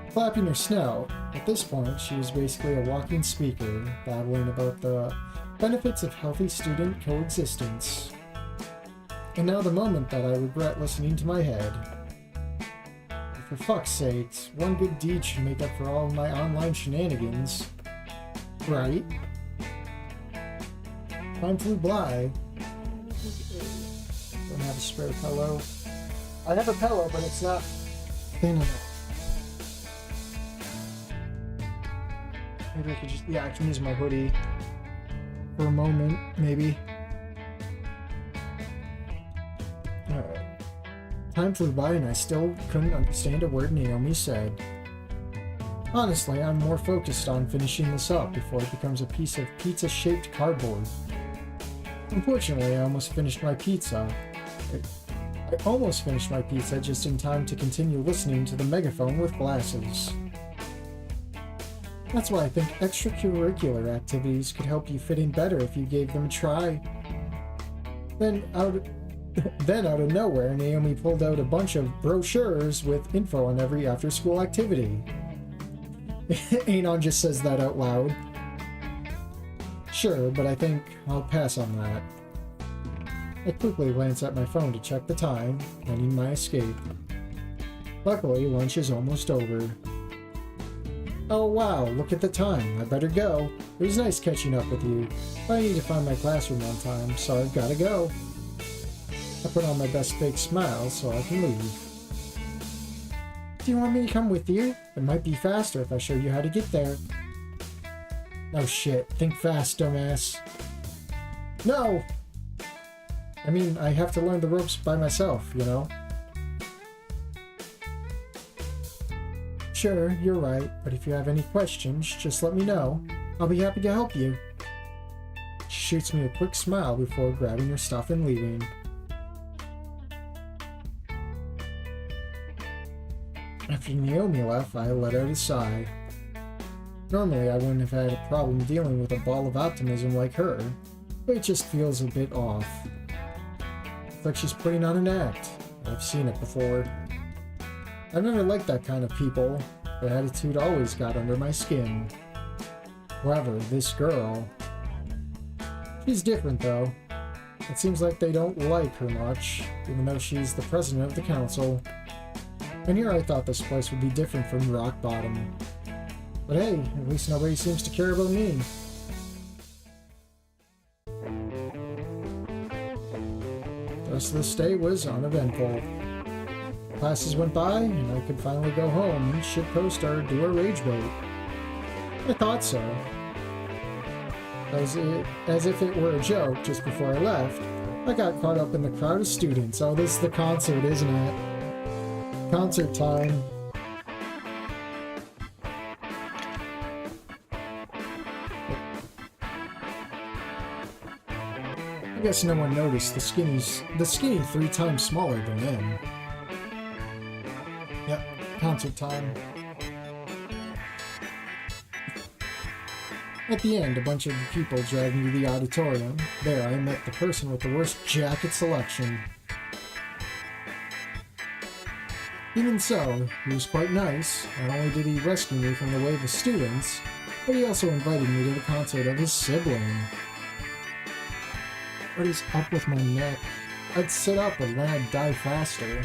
flapping her snout. At this point, she was basically a walking speaker, babbling about the benefits of healthy student coexistence. And now the moment that I regret listening to my head. For fuck's sakes, one good deed should make up for all of my online shenanigans. Right? Time flew by. Don't have a spare pillow. I have a pillow, but it's not thin enough. Maybe I could just, yeah, I can use my hoodie for a moment, maybe. Alright. Time flew by and I still couldn't understand a word Naomi said. Honestly, I'm more focused on finishing this up before it becomes a piece of pizza-shaped cardboard. Unfortunately, I almost finished my pizza. I almost finished my pizza just in time to continue listening to the megaphone with glasses. That's why I think extracurricular activities could help you fit in better if you gave them a try. Then out of nowhere, Naomi pulled out a bunch of brochures with info on every after-school activity. Anon just says that out loud. Sure, but I think I'll pass on that. I quickly glance at my phone to check the time, planning my escape. Luckily, lunch is almost over. Oh wow, look at the time. I better go. It was nice catching up with you. But I need to find my classroom on time, so I've gotta go. I put on my best fake smile so I can leave. Do you want me to come with you? It might be faster if I show you how to get there. Oh shit, think fast, dumbass. No! I mean, I have to learn the ropes by myself, you know? Sure, you're right, but if you have any questions, just let me know. I'll be happy to help you. She shoots me a quick smile before grabbing her stuff and leaving. After Naomi left, I let out a sigh. Normally, I wouldn't have had a problem dealing with a ball of optimism like her, but it just feels a bit off. It's like she's putting on an act. I've seen it before. I've never liked that kind of people. Their attitude always got under my skin. However, this girl... She's different, though. It seems like they don't like her much, even though she's the president of the council. And here I thought this place would be different from rock bottom. But hey, at least nobody seems to care about me. The rest of this day was uneventful. Classes went by, and I could finally go home and shitpost or do a rage bait. I thought so. As if it were a joke just before I left, I got caught up in the crowd of students. Oh, this is the concert, isn't it? Concert time. I guess no one noticed the skinny 3 times smaller than them. Yep, concert time. At the end, a bunch of people dragged me to the auditorium. There, I met the person with the worst jacket selection. Even so, he was quite nice. Not only did he rescue me from the wave of students, but he also invited me to the concert of his sibling. What is up with my neck? I'd sit up, but then I'd die faster.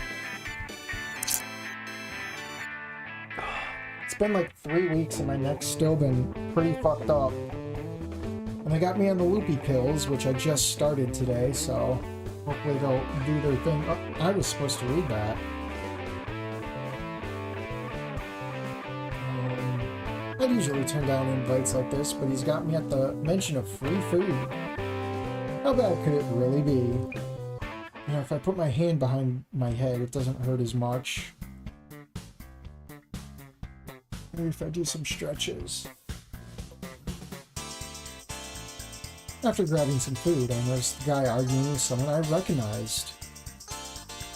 It's been like 3 weeks and my neck's still been pretty fucked up. And they got me on the loopy pills, which I just started today, so Hopefully they'll do their thing. Oh, I was supposed to read that. I'd usually turn down invites like this, but he's got me at the mention of free food. How bad could it really be? You know, if I put my hand behind my head, it doesn't hurt as much. Maybe if I do some stretches. After grabbing some food, I noticed the guy arguing with someone I recognized.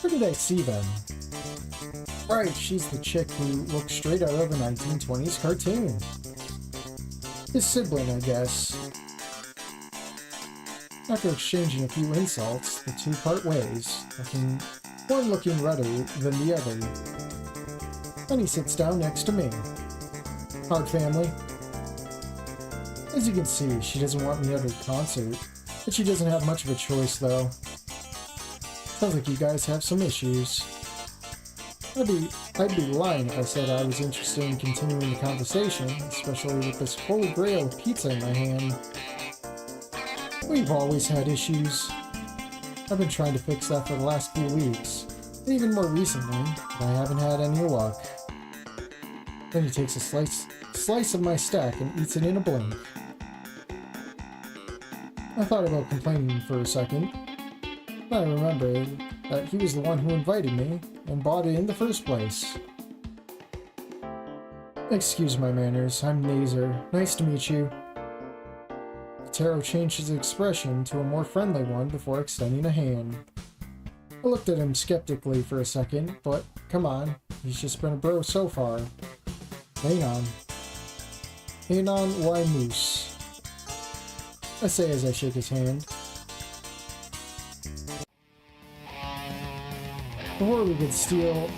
Where did I see them? Right, she's the chick who looks straight out of a 1920s cartoon. His sibling, I guess. After exchanging a few insults, the two part ways, one looking redder than the other. Then he sits down next to me. Hard family. As you can see, she doesn't want me at her concert, but she doesn't have much of a choice, though. Sounds like you guys have some issues. I'd be lying if I said I was interested in continuing the conversation, especially with this holy grail of pizza in my hand. We've always had issues. I've been trying to fix that for the last few weeks, and even more recently, but I haven't had any luck. Then he takes a slice of my stack and eats it in a blink. I thought about complaining for a second. I remembered that he was the one who invited me and bought it in the first place. Excuse my manners, I'm Nazer. Nice to meet you. Taro changed his expression to a more friendly one before extending a hand. I looked at him skeptically for a second, but come on, he's just been a bro so far. Anon. Anon Y Moose. I say as I shake his hand. Before we could seal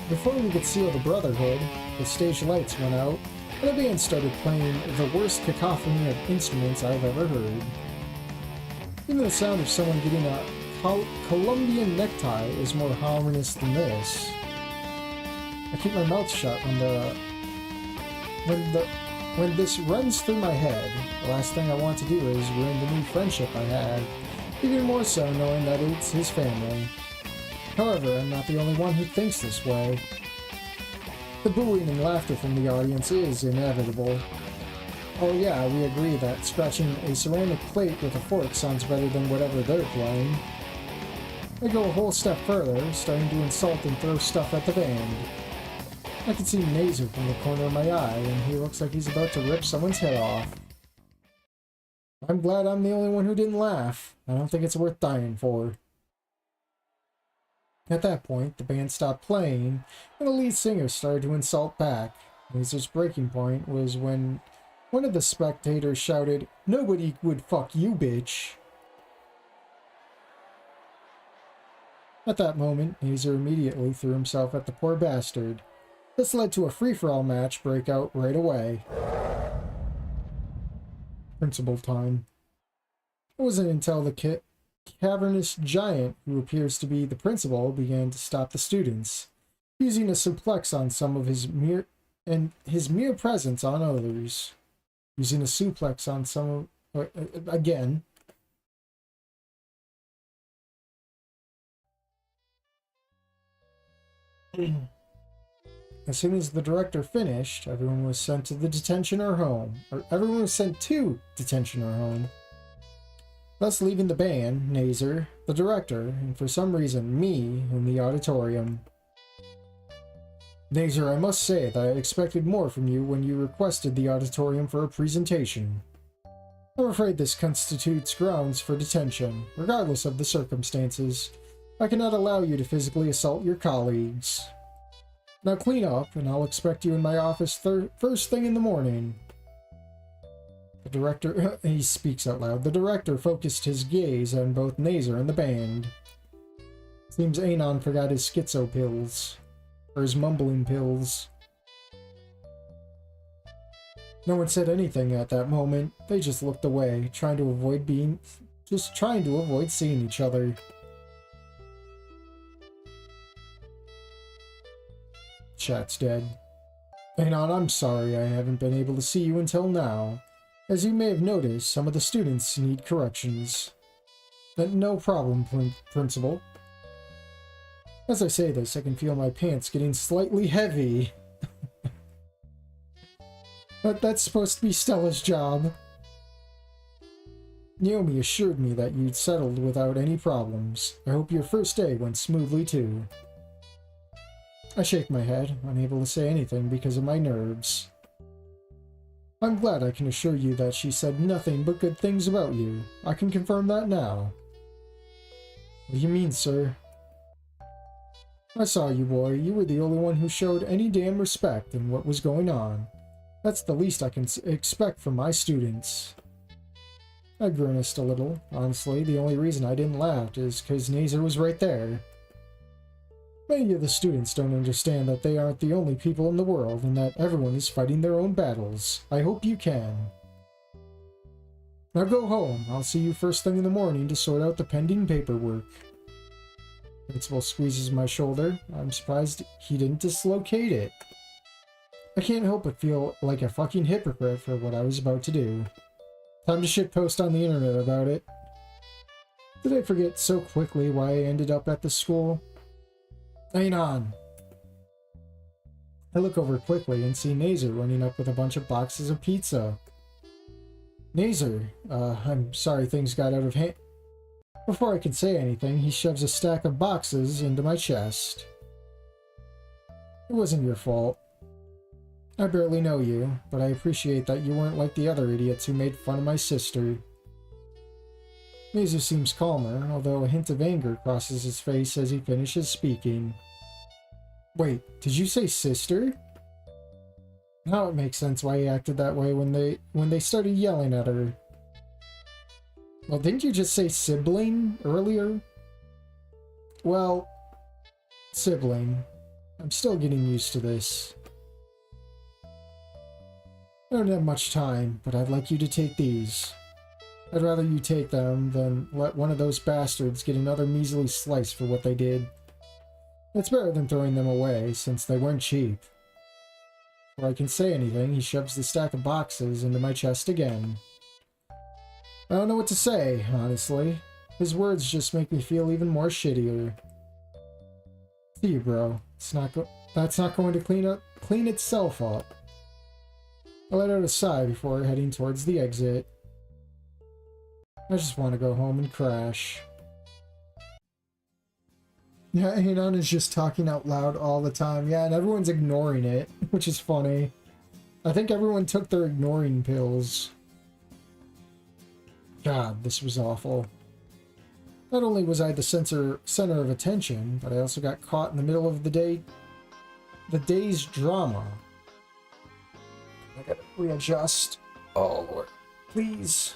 the Brotherhood, the stage lights went out, and the band started playing the worst cacophony of instruments I've ever heard. Even the sound of someone getting a Colombian necktie is more harmonious than this. I keep my mouth shut when this runs through my head. The last thing I want to do is ruin the new friendship I had, even more so knowing that it's his family. However, I'm not the only one who thinks this way. The booing and laughter from the audience is inevitable. Oh yeah, we agree that scratching a ceramic plate with a fork sounds better than whatever they're playing. I go a whole step further, starting to insult and throw stuff at the band. I can see Nazer from the corner of my eye, and he looks like he's about to rip someone's head off. I'm glad I'm the only one who didn't laugh. I don't think it's worth dying for. At that point, the band stopped playing, and the lead singer started to insult back. Nazer's breaking point was when one of the spectators shouted, "Nobody would fuck you, bitch." At that moment, Nazer immediately threw himself at the poor bastard. This led to a free-for-all match breakout right away. Principal time. It wasn't until the cavernous giant, who appears to be the principal, began to stop the students, using a suplex on some of his mere presence on others. Using a suplex on some again. As soon as the director finished, everyone was sent to detention or home, thus leaving the band, Nazer, the director, and for some reason me, in the auditorium. Nazer, I must say that I expected more from you when you requested the auditorium for a presentation. I'm afraid this constitutes grounds for detention, regardless of the circumstances. I cannot allow you to physically assault your colleagues. Now clean up, and I'll expect you in my office first thing in the morning. The director, he speaks out loud. The director focused his gaze on both Nazer and the band. Seems Anon forgot his schizo pills. Or his mumbling pills. No one said anything at that moment. They just looked away, trying to avoid seeing each other. Chat's dead. Anon, I'm sorry I haven't been able to see you until now. As you may have noticed, some of the students need corrections. No problem, Principal. As I say this, I can feel my pants getting slightly heavy. But that's supposed to be Stella's job. Naomi assured me that you'd settled without any problems. I hope your first day went smoothly too. I shake my head, unable to say anything because of my nerves. I'm glad I can assure you that she said nothing but good things about you. I can confirm that now. What do you mean, sir? I saw you, boy. You were the only one who showed any damn respect in what was going on. That's the least I can expect from my students. I grimaced a little. Honestly, the only reason I didn't laugh is because Nazer was right there. Many of the students don't understand that they aren't the only people in the world and that everyone is fighting their own battles. I hope you can. Now go home. I'll see you first thing in the morning to sort out the pending paperwork. Principal squeezes my shoulder. I'm surprised he didn't dislocate it. I can't help but feel like a fucking hypocrite for what I was about to do. Time to shitpost on the internet about it. Did I forget so quickly why I ended up at this school? Hang on. I look over quickly and see Nazer running up with a bunch of boxes of pizza. Nazer, I'm sorry things got out of hand. Before I can say anything, he shoves a stack of boxes into my chest. It wasn't your fault. I barely know you, but I appreciate that you weren't like the other idiots who made fun of my sister. Nazer seems calmer, although a hint of anger crosses his face as he finishes speaking. Wait, did you say sister? Now it makes sense why he acted that way when they started yelling at her. Well, didn't you just say sibling earlier? Well, sibling. I'm still getting used to this. I don't have much time, but I'd like you to take these. I'd rather you take them than let one of those bastards get another measly slice for what they did. It's better than throwing them away, since they weren't cheap. Before I can say anything, he shoves the stack of boxes into my chest again. I don't know what to say, honestly. His words just make me feel even more shittier. See you, bro. That's not going to clean itself up. I let out a sigh before heading towards the exit. I just want to go home and crash. Yeah, Anon is just talking out loud all the time. Yeah, and everyone's ignoring it, which is funny. I think everyone took their ignoring pills. God, this was awful. Not only was I the center of attention, but I also got caught in the middle of the day's drama. I gotta readjust. Oh, Lord. Please.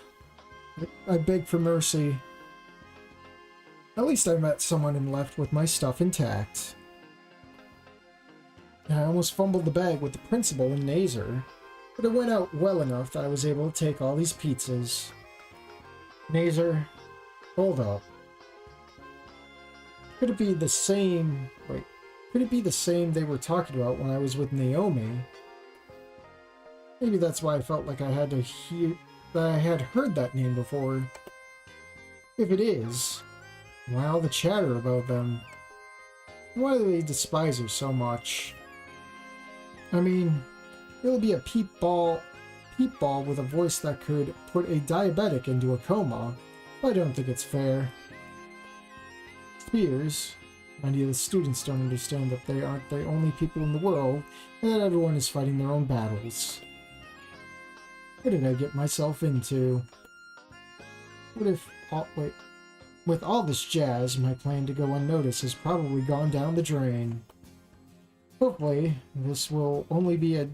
I beg for mercy. At least I met someone and left with my stuff intact. I almost fumbled the bag with the principal and Nazer, but it went out well enough that I was able to take all these pizzas. Nazer, hold up. Could it be the same... Wait. Could it be the same they were talking about when I was with Naomi? Maybe that's why I felt like I had to hear... that I had heard that name before. If it is, why all the chatter about them? Why do they despise her so much? I mean, it'll be a peep ball with a voice that could put a diabetic into a coma, but I don't think it's fair. Spears, many of the students don't understand that they aren't the only people in the world, and that everyone is fighting their own battles. What did I get myself into? With all this jazz, my plan to go unnoticed has probably gone down the drain. Hopefully, this will only be a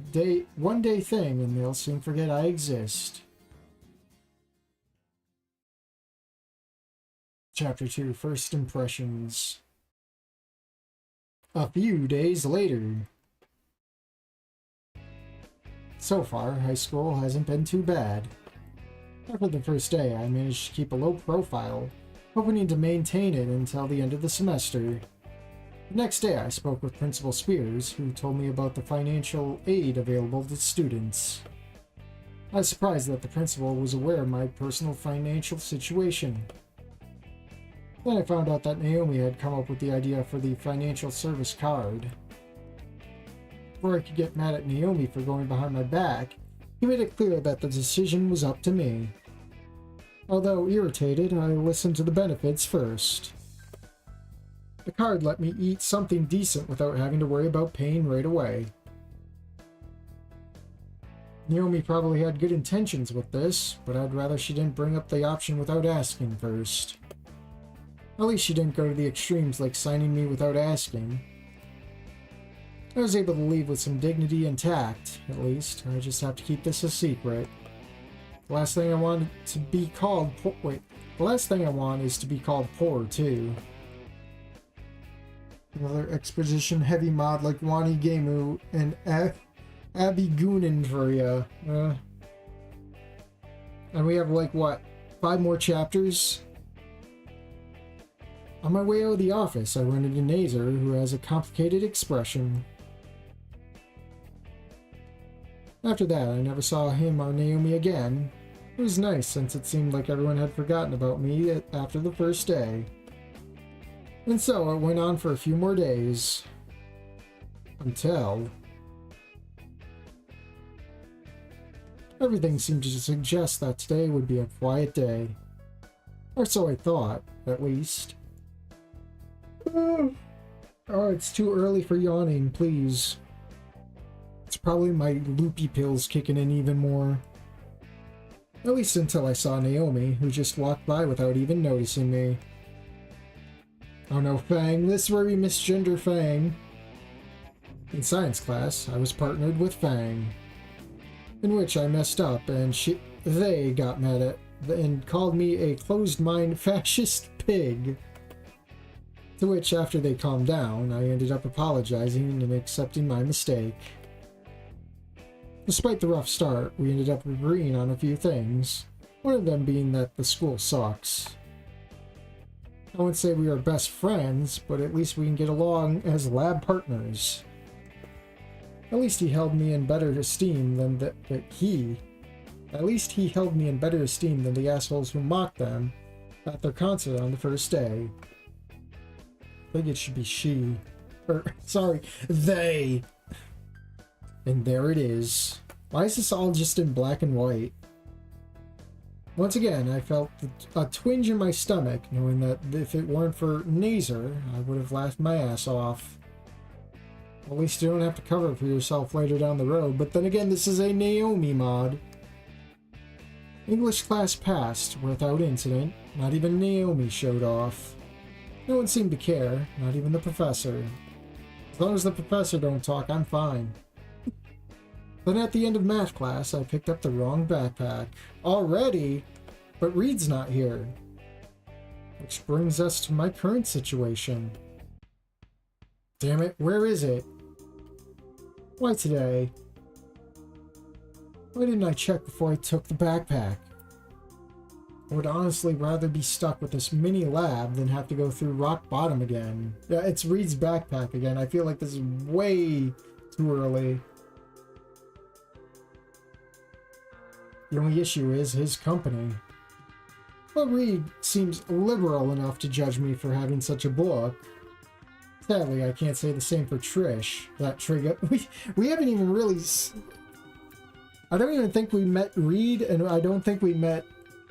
one-day thing and they'll soon forget I exist. Chapter 2, First Impressions. A few days later. So far, high school hasn't been too bad. After the first day, I managed to keep a low profile, hoping to maintain it until the end of the semester. The next day, I spoke with Principal Spears, who told me about the financial aid available to students. I was surprised that the principal was aware of my personal financial situation. Then I found out that Naomi had come up with the idea for the financial service card. Before I could get mad at Naomi for going behind my back, he made it clear that the decision was up to me. Although irritated, I listened to the benefits first. The card let me eat something decent without having to worry about paying right away. Naomi probably had good intentions with this, but I'd rather she didn't bring up the option without asking first. At least she didn't go to the extremes like signing me without asking. I was able to leave with some dignity and tact, at least. I just have to keep this a secret. The last thing I want to be called the last thing I want is to be called poor, too. Another exposition heavy mod like Wani Gemu and Abby Goonin for ya. And we have like, what, 5 more chapters? On my way out of the office, I run into Nazer, who has a complicated expression. After that, I never saw him or Naomi again. It was nice, since it seemed like everyone had forgotten about me after the first day. And so it went on for a few more days. Until... everything seemed to suggest that today would be a quiet day. Or so I thought, at least. Oh, it's too early for yawning, please. It's probably my loopy pills kicking in even more. At least until I saw Naomi, who just walked by without even noticing me. Oh no, Fang, this is where we misgender Fang. In science class, I was partnered with Fang, in which I messed up and they got mad at and called me a closed-mind fascist pig. To which, after they calmed down, I ended up apologizing and accepting my mistake. Despite the rough start, we ended up agreeing on a few things, one of them being that the school sucks. I wouldn't say we are best friends, but at least we can get along as lab partners. At least he held me in better esteem than the assholes who mocked them at their concert on the first day. I think it should be she. Sorry, they. And there it is. Why is this all just in black and white? Once again, I felt a twinge in my stomach, knowing that if it weren't for Nazer, I would have laughed my ass off. At least you don't have to cover it for yourself later down the road, but then again, this is a Naomi mod. English class passed without incident. Not even Naomi showed off. No one seemed to care, not even the professor. As long as the professor don't talk, I'm fine. Then at the end of math class, I picked up the wrong backpack. Already? But Reed's not here. Which brings us to my current situation. Damn it, where is it? Why today? Why didn't I check before I took the backpack? I would honestly rather be stuck with this mini lab than have to go through rock bottom again. Yeah, it's Reed's backpack again. I feel like this is way too early. The only issue is his company. But Reed seems liberal enough to judge me for having such a book. Sadly, I can't say the same for Trish. That trigger. We haven't even really... I don't even think we met Reed, and I don't think we met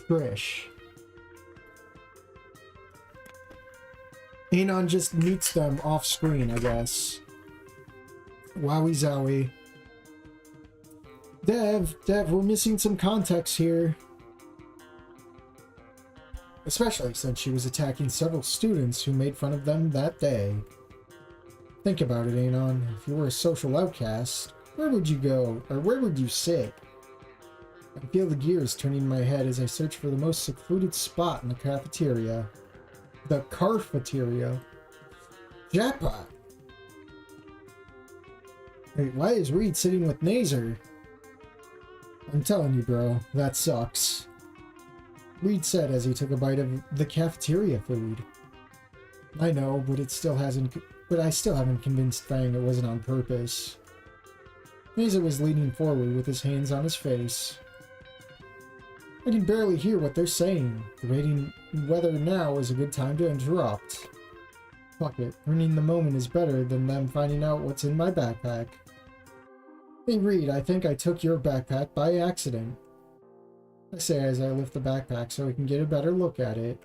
Trish. Anon just meets them off screen, I guess. Wowie zowie. Dev, we're missing some context here. Especially since she was attacking several students who made fun of them that day. Think about it, Anon. If you were a social outcast, where would you go, or where would you sit? I feel the gears turning in my head as I search for the most secluded spot in the cafeteria. The Carfeteria. Jackpot! Wait, why is Reed sitting with Nazer? I'm telling you, bro, that sucks. Reed said as he took a bite of the cafeteria food. I know, but I still haven't convinced Fang it wasn't on purpose. Nazer was leaning forward with his hands on his face. I can barely hear what they're saying, debating whether now is a good time to interrupt. Fuck it, ruining the moment is better than them finding out what's in my backpack. Hey Reed, I think I took your backpack by accident. I say as I lift the backpack so we can get a better look at it.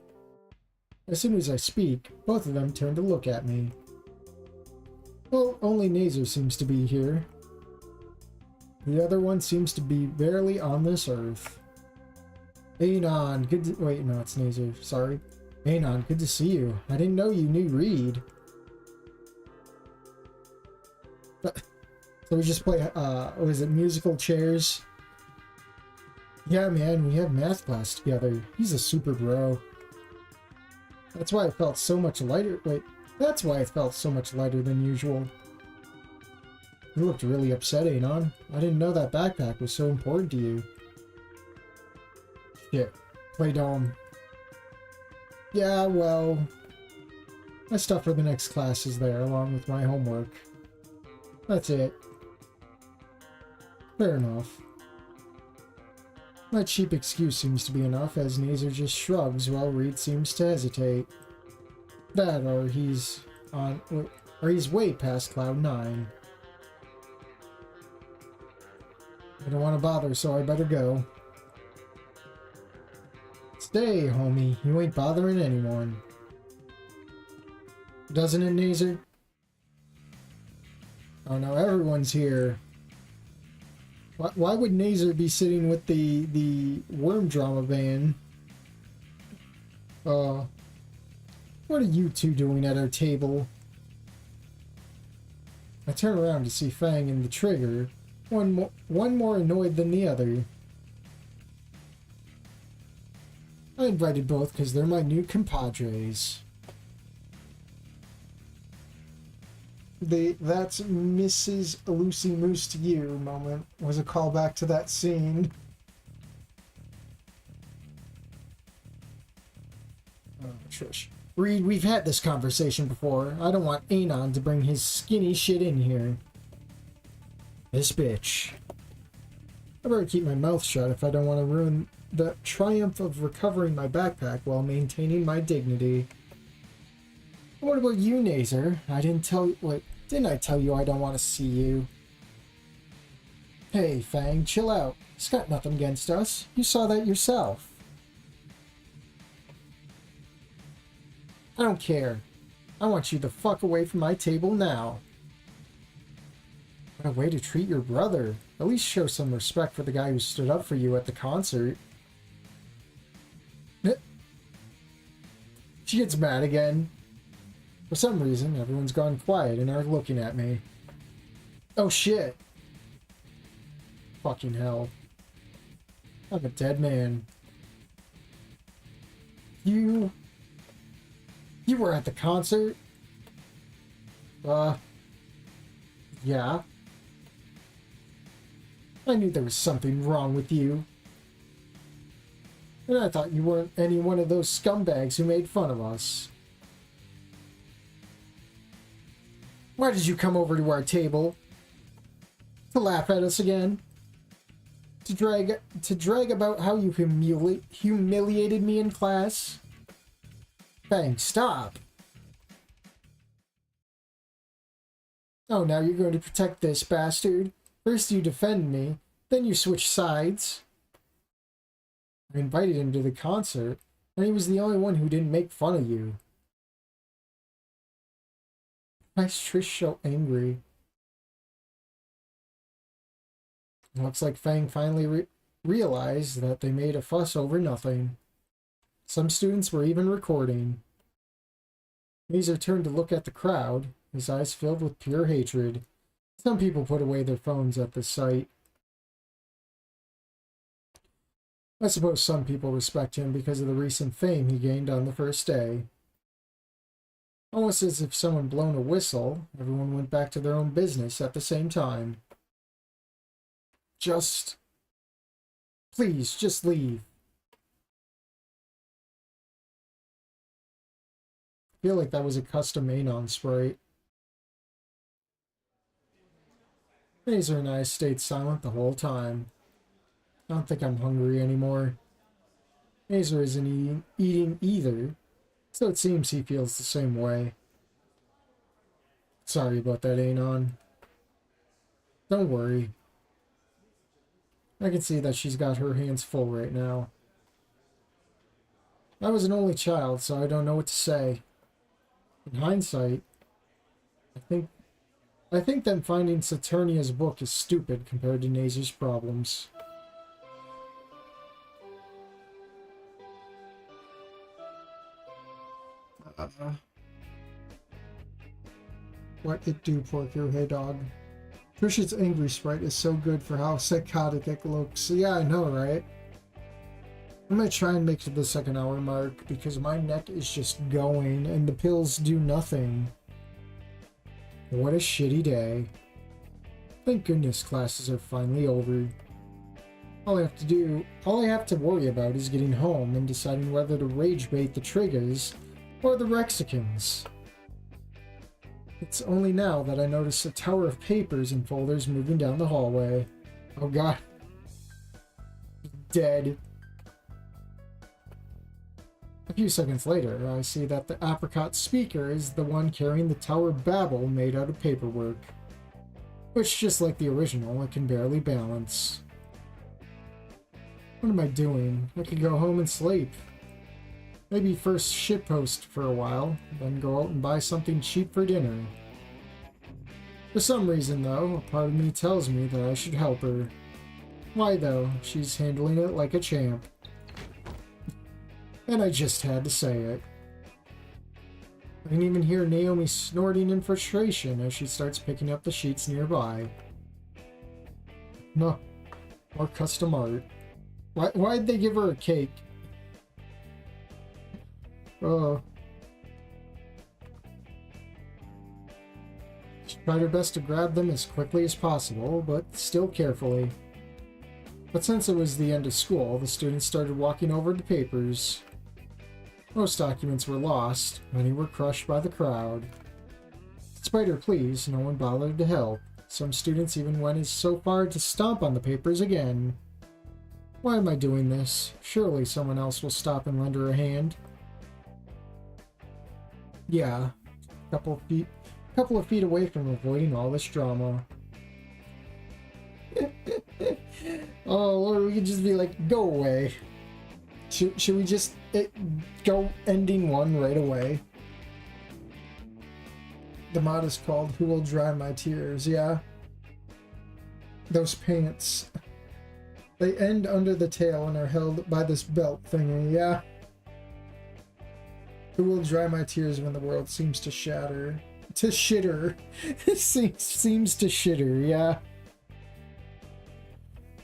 As soon as I speak, both of them turn to look at me. Well, only Nazer seems to be here. The other one seems to be barely on this earth. Anon, good to— wait, no, it's Nazer, sorry. Anon, good to see you. I didn't know you knew Reed. So we just play, what is it, musical chairs? Yeah, man, we have math class together. He's a super bro. That's why I felt so much lighter— wait, that's why I felt so much lighter than usual. You looked really upset, Anon. I didn't know that backpack was so important to you. Shit. Play Dome. Yeah, well... my stuff for the next class is there, along with my homework. That's it. Fair enough. My cheap excuse seems to be enough, as Nazer just shrugs while Reed seems to hesitate. That, or he's on... or he's way past Cloud 9. I don't want to bother, so I better go. Stay, homie. You ain't bothering anyone. Doesn't it, Nazer? Oh no, everyone's here. Why would Nazer be sitting with the worm drama van? What are you two doing at our table? I turn around to see Fang and the Trigger, one more annoyed than the other. I invited both because they're my new compadres. That's Mrs. Lucy Moose to you moment was a callback to that scene. Oh, Trish. Reed, we've had this conversation before. I don't want Anon to bring his skinny shit in here. This bitch. I better keep my mouth shut if I don't want to ruin the triumph of recovering my backpack while maintaining my dignity. What about you, Nazer? Didn't I tell you I don't want to see you? Hey, Fang, chill out. It's got nothing against us. You saw that yourself. I don't care. I want you the fuck away from my table now. What a way to treat your brother. At least show some respect for the guy who stood up for you at the concert. She gets mad again. For some reason, everyone's gone quiet and are looking at me. Oh shit. Fucking hell. I'm a dead man. You were at the concert? Yeah. I knew there was something wrong with you. And I thought you weren't any one of those scumbags who made fun of us. Why did you come over to our table? To laugh at us again? To drag about how you humiliated me in class? Bang, stop! Oh, now you're going to protect this bastard? First you defend me, then you switch sides. I invited him to the concert, and he was the only one who didn't make fun of you. Why is Trish so angry? It looks like Fang finally realized that they made a fuss over nothing. Some students were even recording. Nazer turned to look at the crowd, his eyes filled with pure hatred. Some people put away their phones at the sight. I suppose some people respect him because of the recent fame he gained on the first day. Almost as if someone blown a whistle, everyone went back to their own business at the same time. Please, just leave. I feel like that was a custom Anon sprite. Nazer and I stayed silent the whole time. I don't think I'm hungry anymore. Azer isn't eating either, so it seems he feels the same way. Sorry about that, Anon. Don't worry. I can see that she's got her hands full right now. I was an only child, so I don't know what to say. In hindsight, I think them finding Saturnia's book is stupid compared to Nazer's problems. What it do, Porco? Hey, dog. Trisha's angry sprite is so good for how psychotic it looks. Yeah, I know, right? I'm gonna try and make it to the 2nd hour mark because my neck is just going and the pills do nothing. What a shitty day. Thank goodness classes are finally over. All I have to worry about is getting home and deciding whether to rage bait the Triggers or the Rexicans. It's only now that I notice a tower of papers and folders moving down the hallway. Oh god. Dead. A few seconds later, I see that the apricot speaker is the one carrying the tower babble made out of paperwork. Which, just like the original, it can barely balance. What am I doing? I could go home and sleep. Maybe first shitpost for a while, then go out and buy something cheap for dinner. For some reason, though, a part of me tells me that I should help her. Why, though? She's handling it like a champ. And I just had to say it. I can even hear Naomi snorting in frustration as she starts picking up the sheets nearby. No, more custom art. Why'd they give her a cake? She tried her best to grab them as quickly as possible, but still carefully. But since it was the end of school, the students started walking over the papers. Most documents were lost, many were crushed by the crowd. Despite her pleas, no one bothered to help. Some students even went as so far to stomp on the papers again. Why am I doing this? Surely someone else will stop and lend her a hand. Yeah, couple of feet away from avoiding all this drama. Oh, or we could just be like, go away. Should we just go ending one right away? The mod is called Who Will Dry My Tears, yeah? Those pants. They end under the tail and are held by this belt thingy, yeah? Who will dry my tears when the world seems to shatter? To shitter. seems to shitter, yeah?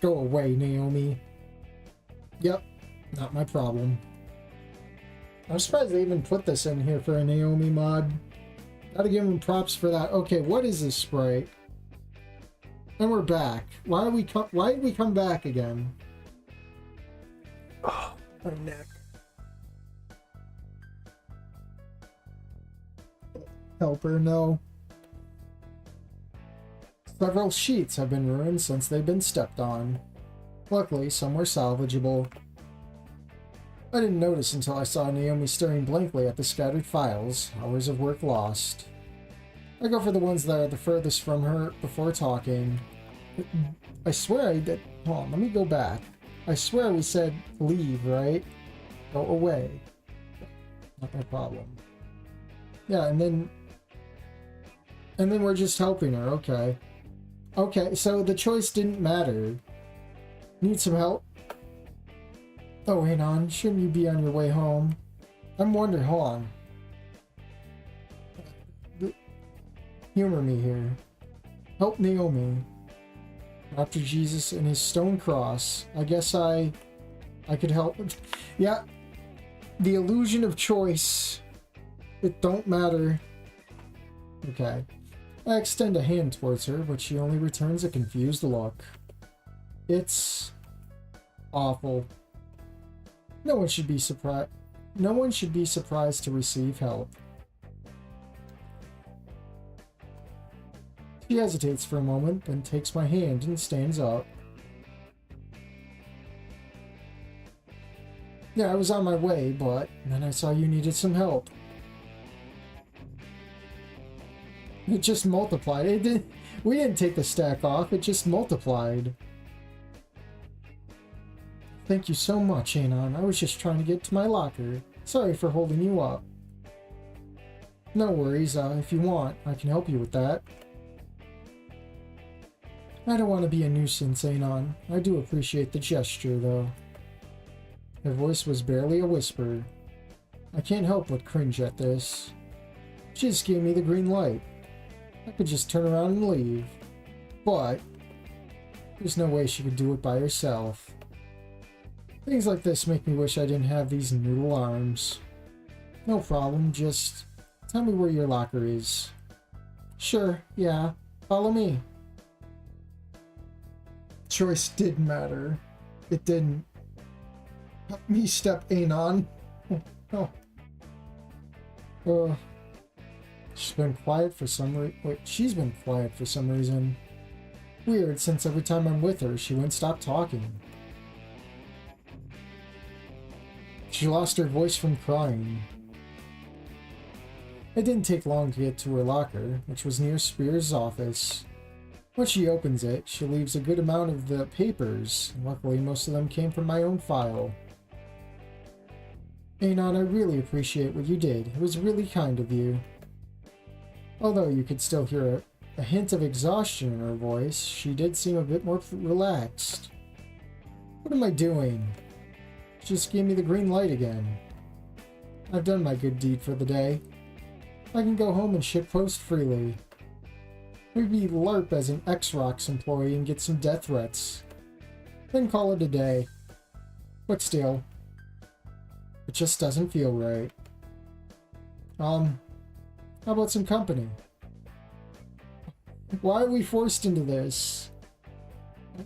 Go away, Naomi. Yep, not my problem. I'm surprised they even put this in here for a Naomi mod. Gotta give them props for that. Okay, what is this sprite? And we're back. Why did we come back again? Oh, my neck. Helper, no. Several sheets have been ruined since they've been stepped on. Luckily, some were salvageable. I didn't notice until I saw Naomi staring blankly at the scattered files, hours of work lost. I go for the ones that are the furthest from her before talking. I swear I did. Hold on, let me go back. I swear we said leave, right? Go away. Not my problem. Yeah, and then we're just helping her, okay. Okay, so the choice didn't matter. Need some help? Oh, hang on. Shouldn't you be on your way home? I'm wondering, hold on. Humor me here. Help Naomi. After Jesus and his stone cross, I guess I could help. Yeah, the illusion of choice. It don't matter. Okay. I extend a hand towards her, but she only returns a confused look. It's awful. No one should be surprised to receive help. She hesitates for a moment, then takes my hand and stands up. Yeah, I was on my way, but then I saw you needed some help. It just multiplied. It did. We didn't take the stack off. It just multiplied. Thank you so much, Anon. I was just trying to get to my locker. Sorry for holding you up. No worries. If you want, I can help you with that. I don't want to be a nuisance, Anon. I do appreciate the gesture, though. Her voice was barely a whisper. I can't help but cringe at this. She just gave me the green light. I could just turn around and leave. But there's no way she could do it by herself. Things like this make me wish I didn't have these noodle arms. No problem, just tell me where your locker is. Sure, yeah. Follow me. Choice did matter. It didn't. Help me step Anon. Oh. She's been quiet for some reason. Weird, since every time I'm with her, she wouldn't stop talking. She lost her voice from crying. It didn't take long to get to her locker, which was near Spears' office. When she opens it, she leaves a good amount of the papers. Luckily, most of them came from my own file. Anon, I really appreciate what you did. It was really kind of you. Although you could still hear a hint of exhaustion in her voice, she did seem a bit more relaxed. What am I doing? She just gave me the green light again. I've done my good deed for the day. I can go home and shitpost freely. Maybe LARP as an X-Rocks employee and get some death threats. Then call it a day. But still, it just doesn't feel right. How about some company? Why are we forced into this?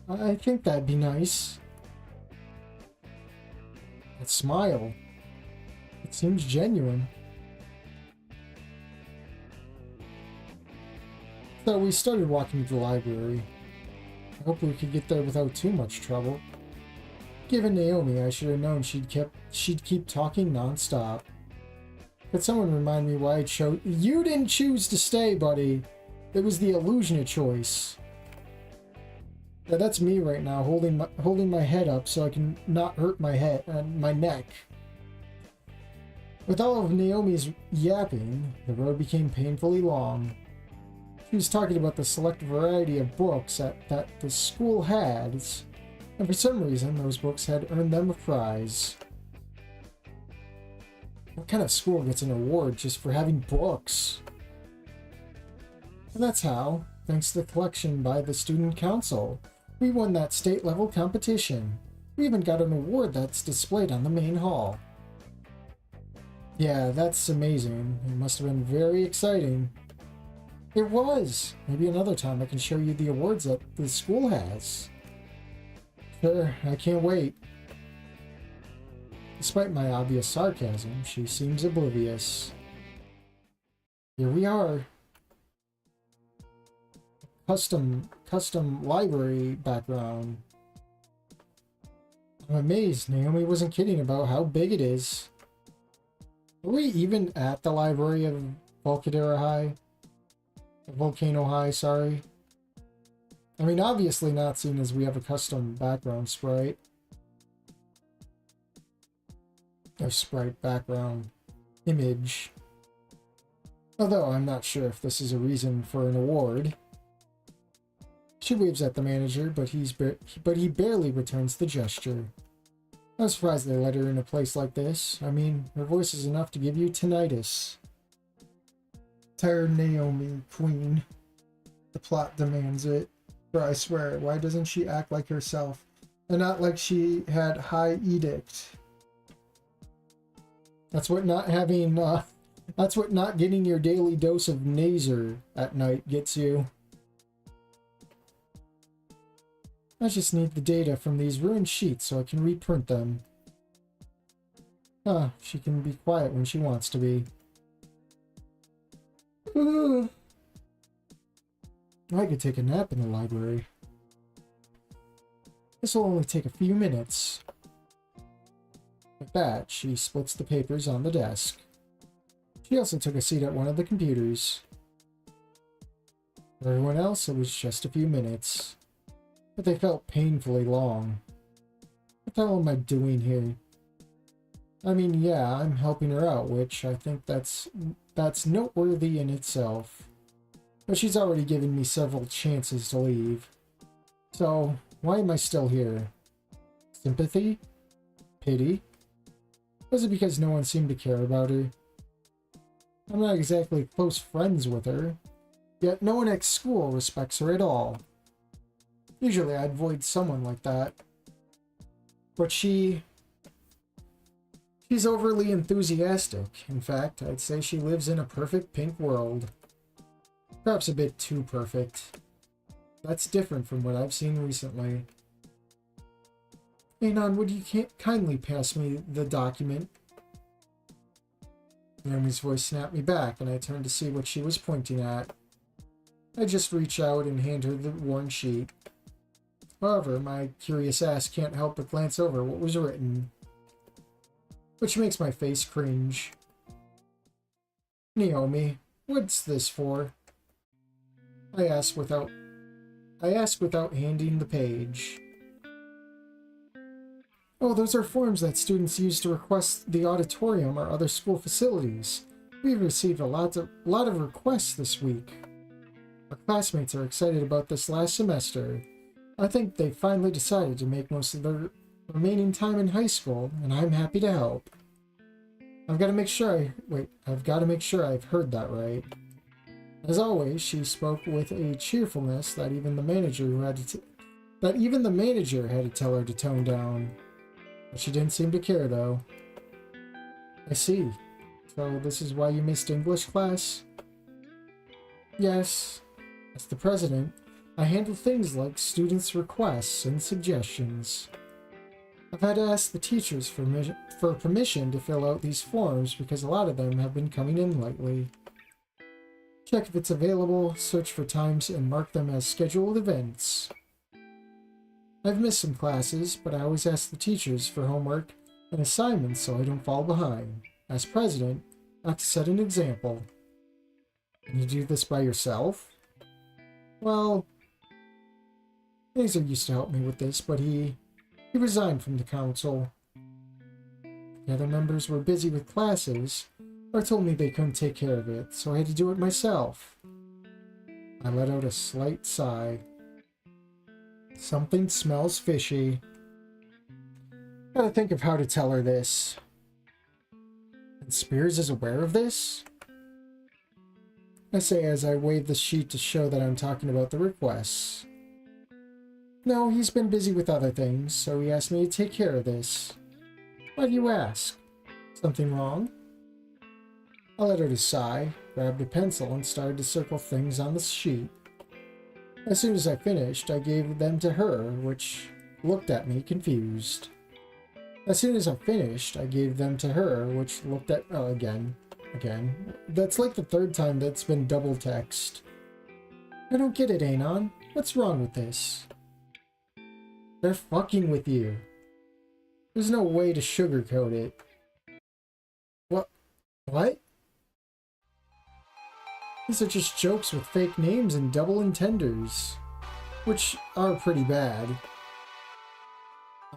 I think that'd be nice. That smile. It seems genuine. So we started walking to the library. I hope we could get there without too much trouble. Given Naomi, I should have known she'd keep talking non-stop. Could someone remind me why I chose? You didn't choose to stay, buddy. It was the illusion of choice. Yeah, that's me right now, holding my head up so I can not hurt my head and my neck. With all of Naomi's yapping, the road became painfully long. She was talking about the select variety of books that the school has, and for some reason those books had earned them a prize. What kind of school gets an award just for having books? And that's how, thanks to the collection by the student council, we won that state-level competition. We even got an award that's displayed on the main hall. Yeah, that's amazing. It must have been very exciting. It was! Maybe another time I can show you the awards that the school has. Sure, I can't wait. Despite my obvious sarcasm, she seems oblivious. Here we are. Custom library background. I'm amazed Naomi wasn't kidding about how big it is. Are we even at the library of Volcadera High? Volcano High, sorry. I mean, obviously not, seeing as we have a custom background sprite. Or sprite background image. Although I'm not sure if this is a reason for an award. She waves at the manager, but he barely returns the gesture. I'm surprised they let her in a place like this. I mean, her voice is enough to give you tinnitus. Tired Naomi, queen. The plot demands it. But I swear, why doesn't she act like herself? And not like she had high edict. That's what not having, that's what not getting your daily dose of Naser at night gets you. I just need the data from these ruined sheets so I can reprint them. She can be quiet when she wants to be. I could take a nap in the library. This will only take a few minutes. With that, she splits the papers on the desk. She also took a seat at one of the computers. For everyone else, it was just a few minutes, but they felt painfully long. What the hell am I doing here? I mean, yeah, I'm helping her out, which I think that's noteworthy in itself. But she's already given me several chances to leave. So, why am I still here? Sympathy? Pity? Was it because no one seemed to care about her? I'm not exactly close friends with her, yet no one at school respects her at all. Usually I'd avoid someone like that. But she's overly enthusiastic. In fact, I'd say she lives in a perfect pink world. Perhaps a bit too perfect. That's different from what I've seen recently. Anon, would you kindly pass me the document? Naomi's voice snapped me back, and I turned to see what she was pointing at. I just reach out and hand her the worn sheet. However, my curious ass can't help but glance over what was written, which makes my face cringe. Naomi, what's this for? I ask without handing the page. Oh, those are forms that students use to request the auditorium or other school facilities. We've received a lot of requests this week. Our classmates are excited about this last semester. I think they finally decided to make most of their remaining time in high school, and I'm happy to help. I've got to make sure I've heard that right. As always, she spoke with a cheerfulness that even the manager had to tell her to tone down. But she didn't seem to care, though. I see. So this is why you missed English class? Yes. As the president, I handle things like students' requests and suggestions. I've had to ask the teachers for permission to fill out these forms because a lot of them have been coming in lately. Check if it's available, search for times, and mark them as scheduled events. I've missed some classes, but I always ask the teachers for homework and assignments so I don't fall behind. As president, I have to set an example. Can you do this by yourself? Well, Hazer used to help me with this, but he resigned from the council. The other members were busy with classes, or told me they couldn't take care of it, so I had to do it myself. I let out a slight sigh. Something smells fishy. Gotta think of how to tell her this. And Spears is aware of this? I say as I wave the sheet to show that I'm talking about the requests. No, he's been busy with other things, so he asked me to take care of this. Why do you ask? Something wrong? I let her sigh, grabbed a pencil, and started to circle things on the sheet. As soon as I finished, I gave them to her, which looked at me confused. That's like the third time that's been double text. I don't get it, Anon. What's wrong with this? They're fucking with you. There's no way to sugarcoat it. What? These are just jokes with fake names and double entenders, which are pretty bad.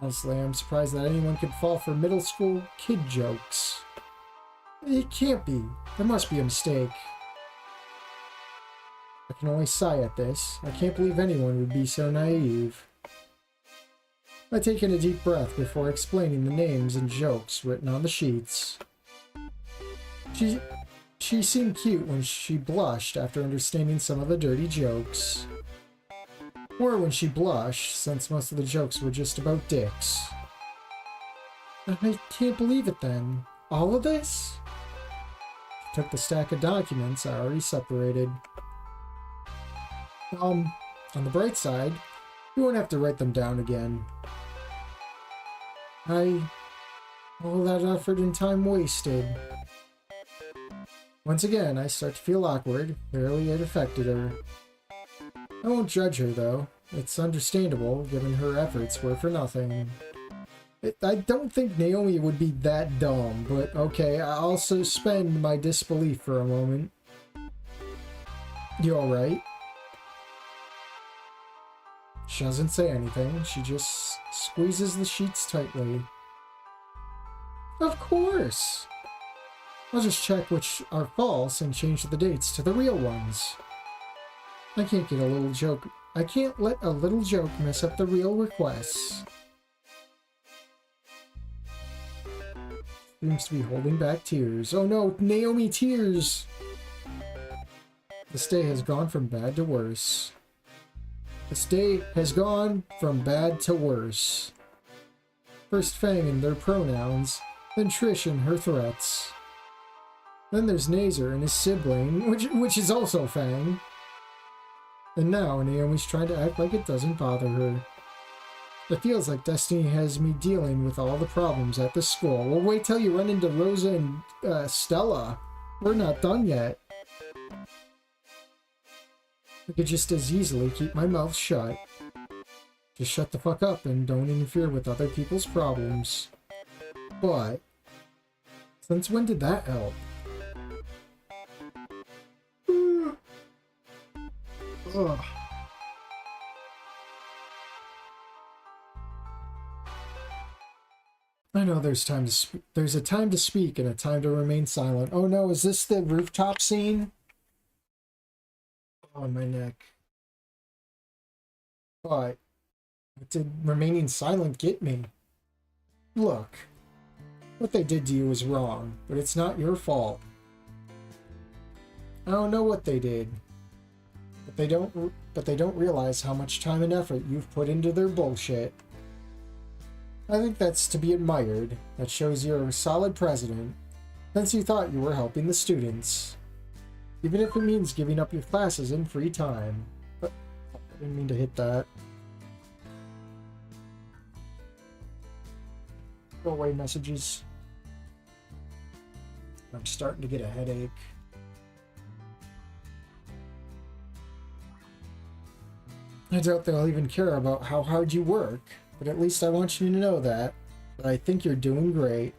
Honestly, I'm surprised that anyone could fall for middle school kid jokes. It can't be. There must be a mistake. I can only sigh at this. I can't believe anyone would be so naive. I take in a deep breath before explaining the names and jokes written on the sheets. She seemed cute when she blushed after understanding some of the dirty jokes. Or when she blushed, since most of the jokes were just about dicks. I can't believe it then. All of this? She took the stack of documents I already separated. On the bright side, you won't have to write them down again. All that effort and time wasted. Once again, I start to feel awkward. Clearly it affected her. I won't judge her, though. It's understandable, given her efforts were for nothing. I don't think Naomi would be that dumb, but okay, I'll suspend my disbelief for a moment. You alright? She doesn't say anything, she just squeezes the sheets tightly. Of course! I'll just check which are false and change the dates to the real ones. I can't let a little joke mess up the real requests. Seems to be holding back tears. Oh no, Naomi Tears! This day has gone from bad to worse. This day has gone from bad to worse. First Fang and their pronouns, then Trish and her threats. Then there's Nazer and his sibling, which is also Fang. And now Naomi's trying to act like it doesn't bother her. It feels like destiny has me dealing with all the problems at the school. Well, wait till you run into Rosa and Stella. We're not done yet. I could just as easily keep my mouth shut. Just shut the fuck up and don't interfere with other people's problems. But, since when did that help? Ugh. I know there's a time to speak and a time to remain silent. Oh no, is this the rooftop scene? Oh, my neck. But what did remaining silent get me? Look, what they did to you is wrong, but it's not your fault. I don't know what they did, but they don't realize how much time and effort you've put into their bullshit. I think that's to be admired. That shows you're a solid president, since you thought you were helping the students. Even if it means giving up your classes in free time. But I didn't mean to hit that. Go away, messages. I'm starting to get a headache. I doubt they'll even care about how hard you work. But at least I want you to know that I think you're doing great.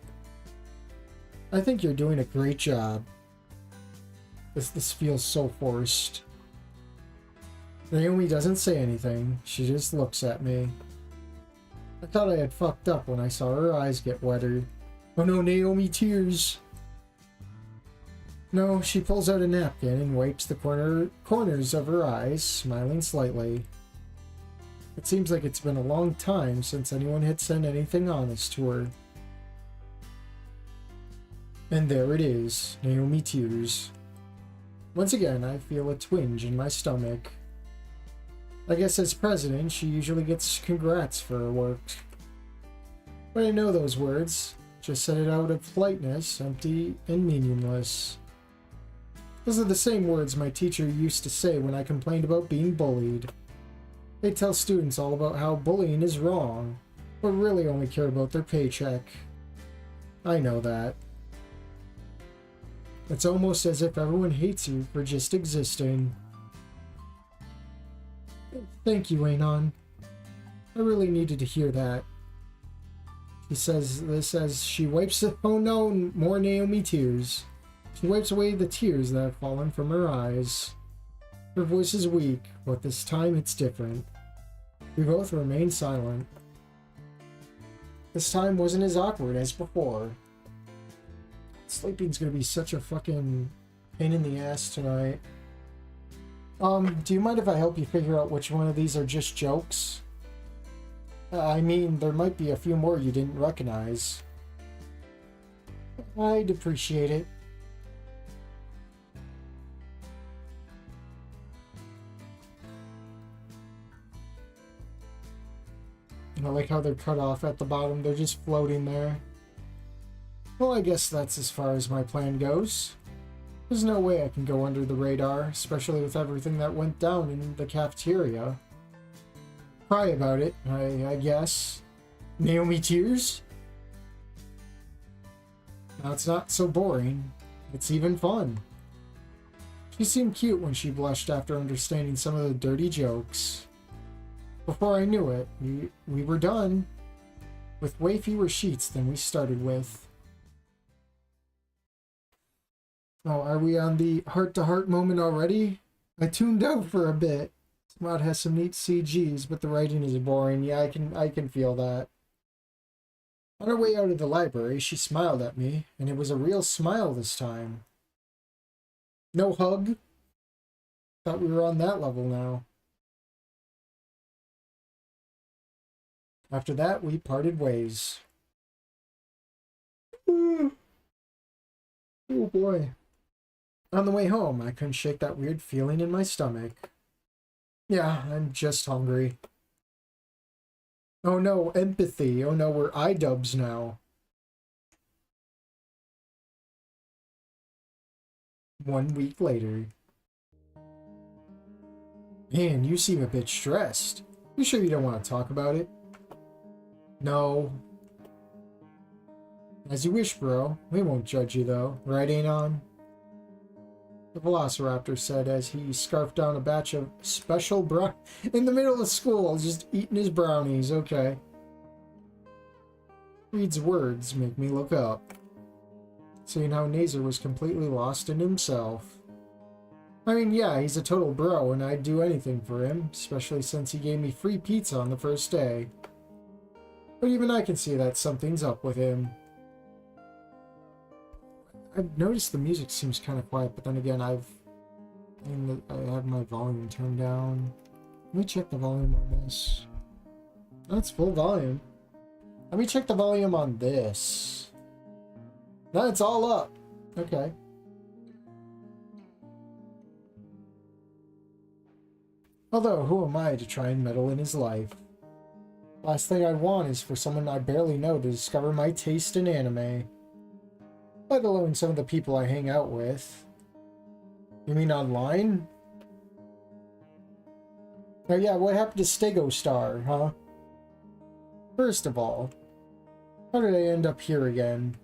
I think you're doing a great job. This feels so forced. Naomi doesn't say anything. She just looks at me. I thought I had fucked up when I saw her eyes get wetter. Oh no, Naomi Tears! No, she pulls out a napkin and wipes the corners of her eyes, smiling slightly. It seems like it's been a long time since anyone had said anything honest to her. And there it is, Naomi Tears. Once again, I feel a twinge in my stomach. I guess as president, she usually gets congrats for her work. But I know those words. Just said it out of politeness, empty and meaningless. Those are the same words my teacher used to say when I complained about being bullied. They tell students all about how bullying is wrong, but really only care about their paycheck. I know that. It's almost as if everyone hates you for just existing. Thank you, Anon. I really needed to hear that. She says this as she wipes the— oh no, more Naomi Tears. She wipes away the tears that have fallen from her eyes. Her voice is weak, but this time it's different. We both remain silent. This time wasn't as awkward as before. Sleeping's gonna be such a fucking pain in the ass tonight. Do you mind if I help you figure out which one of these are just jokes? I mean, there might be a few more you didn't recognize. I'd appreciate it. I like how they're cut off at the bottom. They're just floating there. Well, I guess that's as far as my plan goes. There's no way I can go under the radar, especially with everything that went down in the cafeteria. Cry about it, I guess. Naomi Tears? Now it's not so boring. It's even fun. She seemed cute when she blushed after understanding some of the dirty jokes. Before I knew it, we were done. with way fewer sheets than we started with. Oh, are we on the heart-to-heart moment already? I tuned out for a bit. This mod has some neat CGs, but the writing is boring. Yeah, I can feel that. On our way out of the library, she smiled at me, and it was a real smile this time. No hug? Thought we were on that level now. After that, we parted ways. Oh boy. On the way home, I couldn't shake that weird feeling in my stomach. Yeah, I'm just hungry. Oh no, empathy. Oh no, we're iDubbbz now. 1 week later. Man, you seem a bit stressed. You sure you don't want to talk about it? No. As you wish, bro. We won't judge you, though. Right, Anon? The Velociraptor said as he scarfed down a batch of special in the middle of school, just eating his brownies. Okay. Reed's words make me look up, seeing how Nazer was completely lost in himself. I mean, yeah, he's a total bro, and I'd do anything for him, especially since he gave me free pizza on the first day. But even I can see that something's up with him. I've noticed the music seems kind of quiet, but then again, I have my volume turned down. Let me check the volume on this. That's full volume. Let me check the volume on this. No, it's all up. Okay. Although, who am I to try and meddle in his life? Last thing I want is for someone I barely know to discover my taste in anime. Let alone some of the people I hang out with. You mean online? Oh yeah, what happened to Stego Star, huh? First of all, how did I end up here again?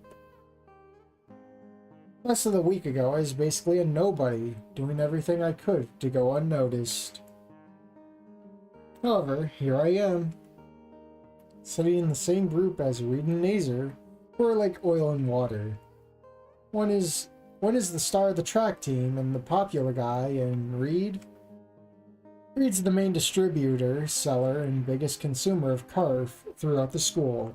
Less than a week ago, I was basically a nobody, doing everything I could to go unnoticed. However, here I am, sitting in the same group as Reed and Nazer, who are like oil and water. One is the star of the track team and the popular guy, and Reed's the main distributor, seller, and biggest consumer of carf throughout the school.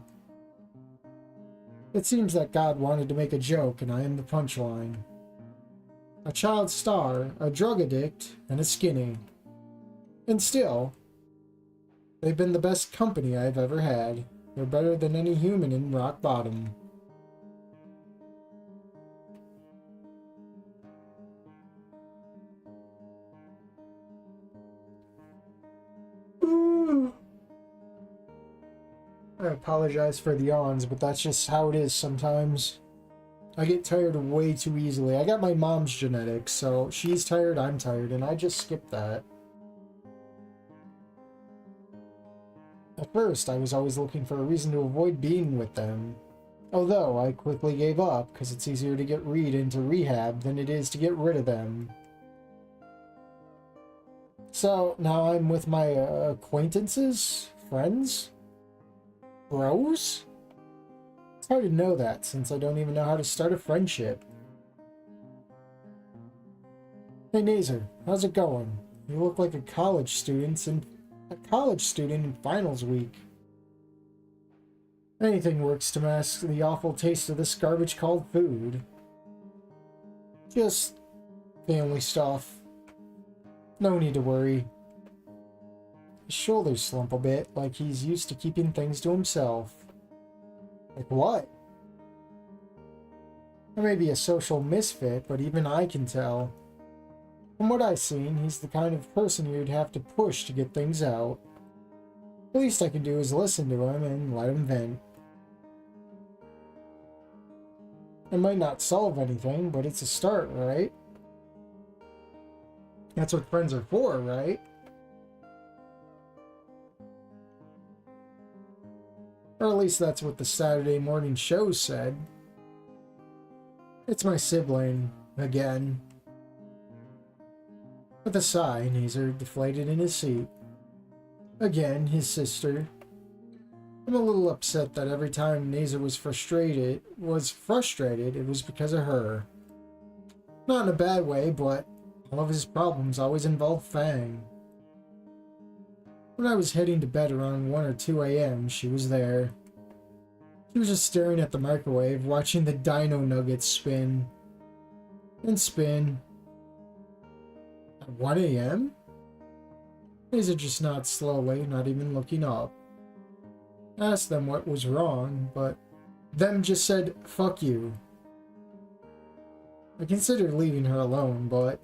It seems that God wanted to make a joke, and I am the punchline. A child star, a drug addict, and a skinny. And still, they've been the best company I've ever had. They're better than any human in rock bottom. I apologize for the yawns, but that's just how it is sometimes. I get tired way too easily. I got my mom's genetics, so she's tired, I'm tired, and I just skip that. At first, I was always looking for a reason to avoid being with them. Although, I quickly gave up, because it's easier to get Reed into rehab than it is to get rid of them. So, now I'm with my acquaintances? Friends? Bros? It's hard to know that, since I don't even know how to start a friendship. Hey Nazer, how's it going? You look like a college student in finals week. Anything works to mask the awful taste of this garbage called food. Just family stuff. No need to worry. His shoulders slump a bit, like he's used to keeping things to himself. Like what? I may be a social misfit, but even I can tell. From what I've seen, he's the kind of person you'd have to push to get things out. The least I can do is listen to him and let him vent. It might not solve anything, but it's a start, right? That's what friends are for, right? Or at least that's what the Saturday morning show said. It's my sibling, again. With a sigh, Nazer deflated in his seat. Again, his sister. I'm a little upset that every time Nazer was frustrated, it was because of her. Not in a bad way, but all of his problems always involved Fang. When I was heading to bed around 1 or 2 a.m., she was there. She was just staring at the microwave, watching the dino nuggets spin. And spin. At 1 a.m.? Nazer just nodded slowly, not even looking up. I asked them what was wrong, but them just said, "Fuck you." I considered leaving her alone, but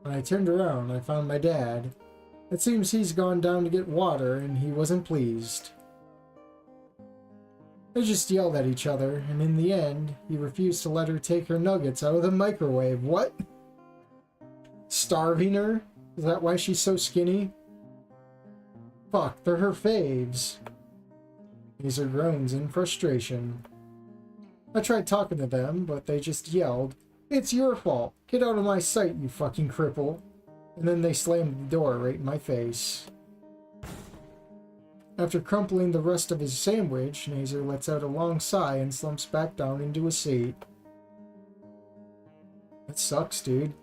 when I turned around, I found my dad. It seems he's gone down to get water, and he wasn't pleased. They just yelled at each other, and in the end, he refused to let her take her nuggets out of the microwave. What? Starving her? Is that why she's so skinny? Fuck, they're her faves. These are groans in frustration. I tried talking to them, but they just yelled, "It's your fault! Get out of my sight, you fucking cripple!" And then they slammed the door right in my face. After crumpling the rest of his sandwich, Nazer lets out a long sigh and slumps back down into his seat. That sucks, dude.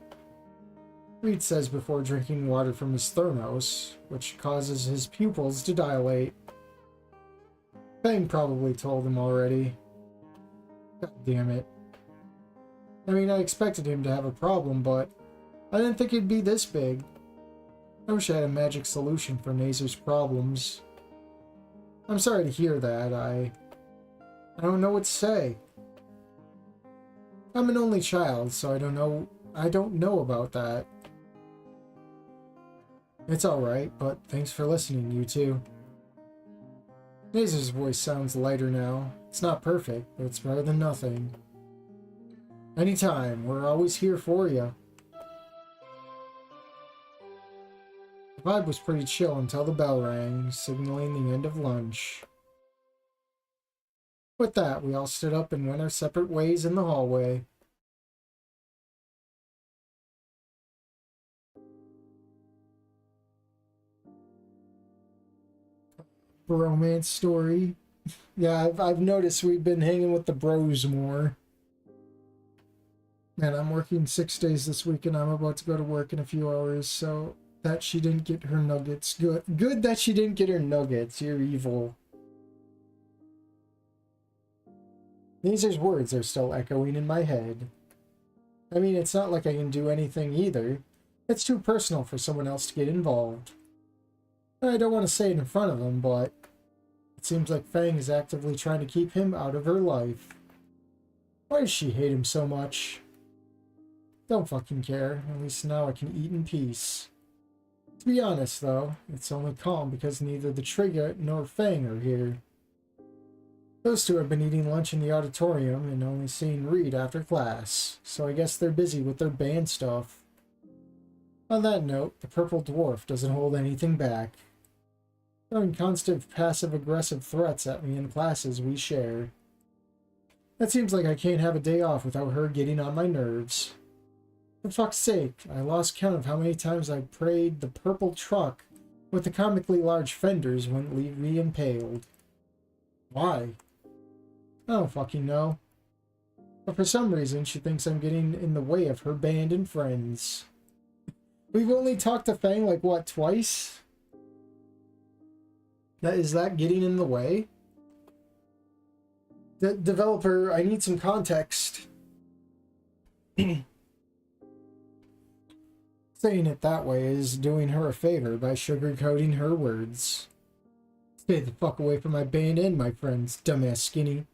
Reed says before drinking water from his thermos, which causes his pupils to dilate. Fang probably told him already. God damn it. I mean, I expected him to have a problem, but I didn't think it'd be this big. I wish I had a magic solution for Nazer's problems. I'm sorry to hear that. I don't know what to say. I'm an only child, so I don't know about that. It's alright, but thanks for listening, you two. Nazer's voice sounds lighter now. It's not perfect, but it's better than nothing. Anytime, we're always here for you. The vibe was pretty chill until the bell rang, signaling the end of lunch. With that, we all stood up and went our separate ways in the hallway. Romance story. Yeah, I've noticed we've been hanging with the bros more. Man, I'm working 6 days this week and I'm about to go to work in a few hours, so that she didn't get her nuggets. Good that she didn't get her nuggets. You're evil. Nazer's words are still echoing in my head. I mean, it's not like I can do anything either. It's too personal for someone else to get involved. I don't want to say it in front of him, but it seems like Fang is actively trying to keep him out of her life. Why does she hate him so much? Don't fucking care. At least now I can eat in peace. To be honest, though, it's only calm because neither the Trigger nor Fang are here. Those two have been eating lunch in the auditorium and only seeing Reed after class, so I guess they're busy with their band stuff. On that note, the Purple Dwarf doesn't hold anything back, throwing constant passive-aggressive threats at me in classes we share. It seems like I can't have a day off without her getting on my nerves. For fuck's sake, I lost count of how many times I prayed the purple truck with the comically large fenders wouldn't leave me impaled. Why? I don't fucking know. But for some reason, she thinks I'm getting in the way of her band and friends. We've only talked to Fang, like, what, twice? Is that getting in the way? The developer, I need some context. Saying it that way is doing her a favor by sugarcoating her words. Stay the fuck away from my band and my friends, dumbass skinny.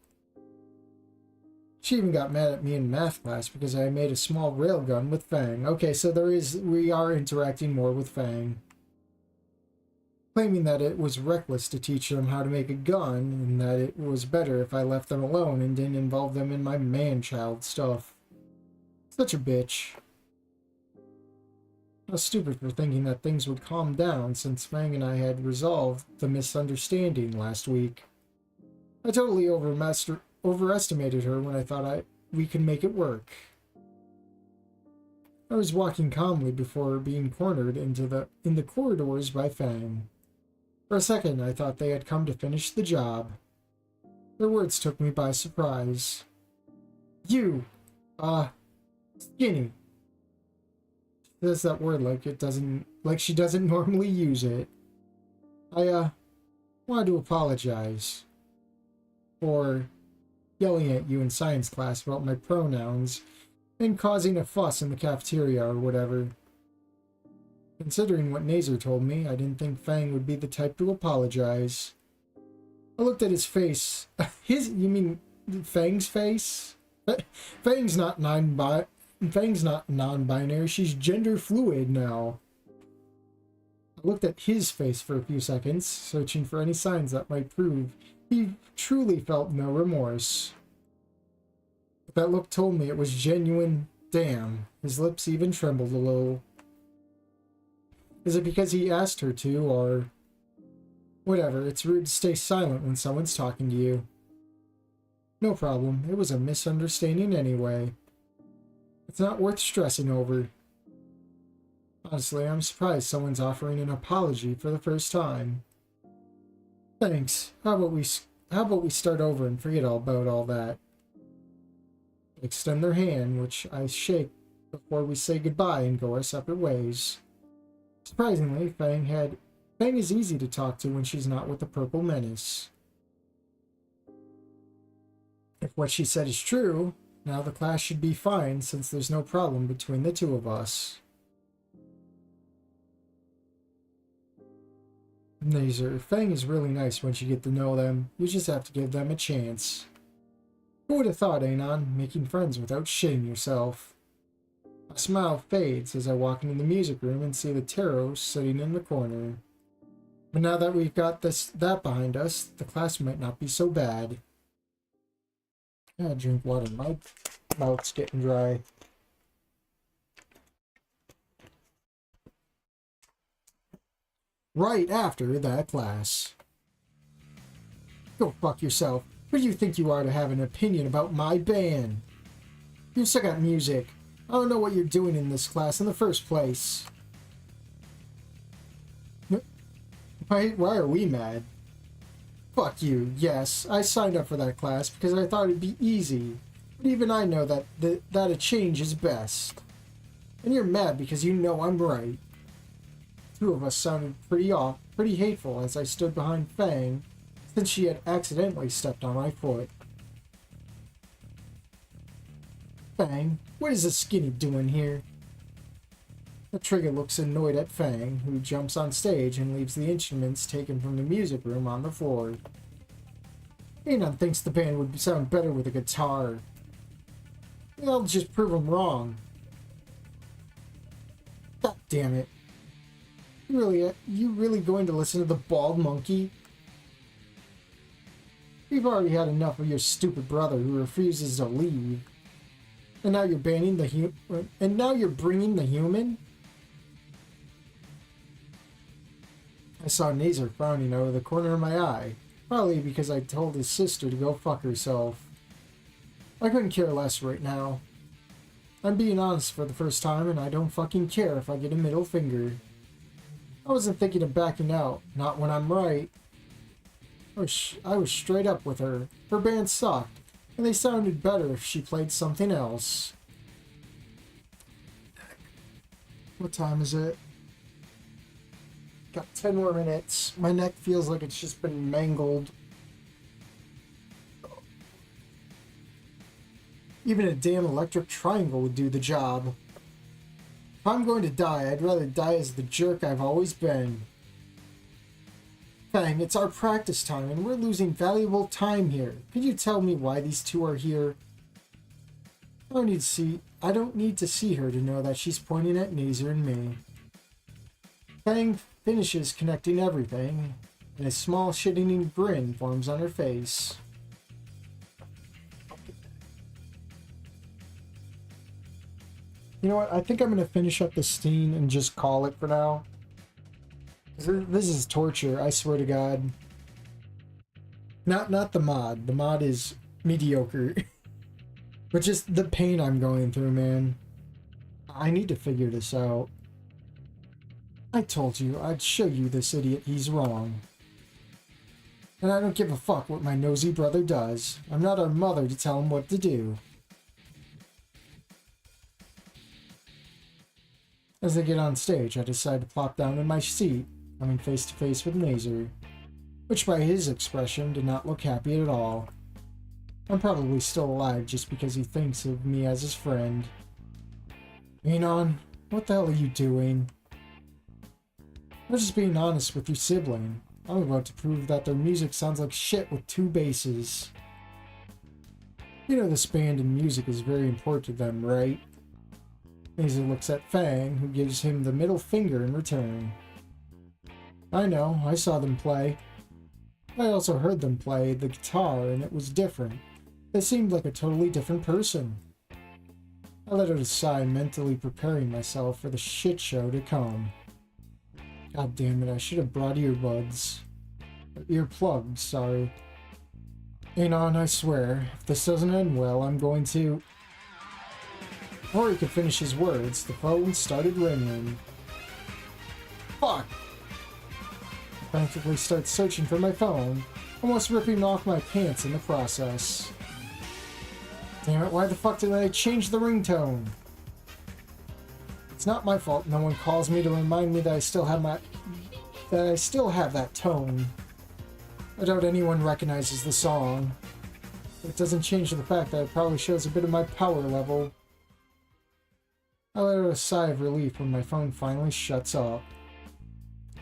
She even got mad at me in math class because I made a small railgun with Fang. Okay, so we are interacting more with Fang. Claiming that it was reckless to teach them how to make a gun, and that it was better if I left them alone and didn't involve them in my man-child stuff. Such a bitch. I was stupid for thinking that things would calm down since Fang and I had resolved the misunderstanding last week. I totally overestimated her when I thought we could make it work. I was walking calmly before being cornered in the corridors by Fang. For a second, I thought they had come to finish the job. Their words took me by surprise. You, skinny. She says that word like she doesn't normally use it. I, wanted to apologize for yelling at you in science class about my pronouns and causing a fuss in the cafeteria or whatever. Considering what Nazer told me, I didn't think Fang would be the type to apologize. I looked at his face. You mean Fang's face? Fang's not non-binary, she's gender fluid now. I looked at his face for a few seconds, searching for any signs that might prove he truly felt no remorse. But that look told me it was genuine. Damn, his lips even trembled a little. Is it because he asked her to, or... Whatever, it's rude to stay silent when someone's talking to you. No problem, it was a misunderstanding anyway. It's not worth stressing over. Honestly, I'm surprised someone's offering an apology for the first time. Thanks. How about we start over and forget all about all that? Extend their hand, which I shake before we say goodbye and go our separate ways. Surprisingly, Fang is easy to talk to when she's not with the Purple Menace. If what she said is true, now the class should be fine since there's no problem between the two of us. Nazer, Fang is really nice once you get to know them. You just have to give them a chance. Who would have thought, Anon, making friends without shitting yourself? My smile fades as I walk into the music room and see the tarot sitting in the corner. But now that we've got that behind us, the class might not be so bad. I gotta drink water. My mouth's getting dry. Right after that class. Go fuck yourself. Who do you think you are to have an opinion about my band? You suck at music. I don't know what you're doing in this class in the first place. Why are we mad? Fuck you. Yes, I signed up for that class because I thought it'd be easy. But even I know that a change is best. And you're mad because you know I'm right. Two of us sounded pretty hateful as I stood behind Fang, since she had accidentally stepped on my foot. Fang, what is this skinny doing here? The trigger looks annoyed at Fang, who jumps on stage and leaves the instruments taken from the music room on the floor. Anon thinks the band would sound better with a guitar. I'll just prove him wrong. God damn it. You really going to listen to the bald monkey? We've already had enough of your stupid brother who refuses to leave. And now you're bringing the human? I saw Nazer frowning out of the corner of my eye, probably because I told his sister to go fuck herself. I couldn't care less right now. I'm being honest for the first time, and I don't fucking care if I get a middle finger. I wasn't thinking of backing out, not when I'm right. I was straight up with her. Her band sucked, and they sounded better if she played something else. What time is it? Got 10 more minutes. My neck feels like it's just been mangled. Even a damn electric triangle would do the job. If I'm going to die, I'd rather die as the jerk I've always been. Fang, it's our practice time, and we're losing valuable time here. Could you tell me why these two are here? I don't need to see her to know that she's pointing at Nazer and me. Fang finishes connecting everything, and a small shit-eating grin forms on her face. You know what? I think I'm going to finish up the scene and just call it for now. This is torture, I swear to God. Not the mod. The mod is mediocre. But just the pain I'm going through, man. I need to figure this out. I told you, I'd show you this idiot he's wrong. And I don't give a fuck what my nosy brother does. I'm not her mother to tell him what to do. As they get on stage, I decide to plop down in my seat, coming face to face with Nazar, which by his expression did not look happy at all. I'm probably still alive just because he thinks of me as his friend. Anon, what the hell are you doing? I'm just being honest with your sibling. I'm about to prove that their music sounds like shit with 2 basses. You know this band and music is very important to them, right? Hazel looks at Fang, who gives him the middle finger in return. I know, I saw them play. I also heard them play the guitar, and it was different. They seemed like a totally different person. I let out a sigh, mentally preparing myself for the shit show to come. God damn it, I should have brought earbuds. Earplugs, sorry. Anon, I swear, if this doesn't end well, I'm going to... Before he could finish his words, the phone started ringing. Fuck! I frantically start searching for my phone, almost ripping off my pants in the process. Damn it, why the fuck did I change the ringtone? It's not my fault no one calls me to remind me that I still have that tone. I doubt anyone recognizes the song. But it doesn't change the fact that it probably shows a bit of my power level. I let out a sigh of relief when my phone finally shuts off.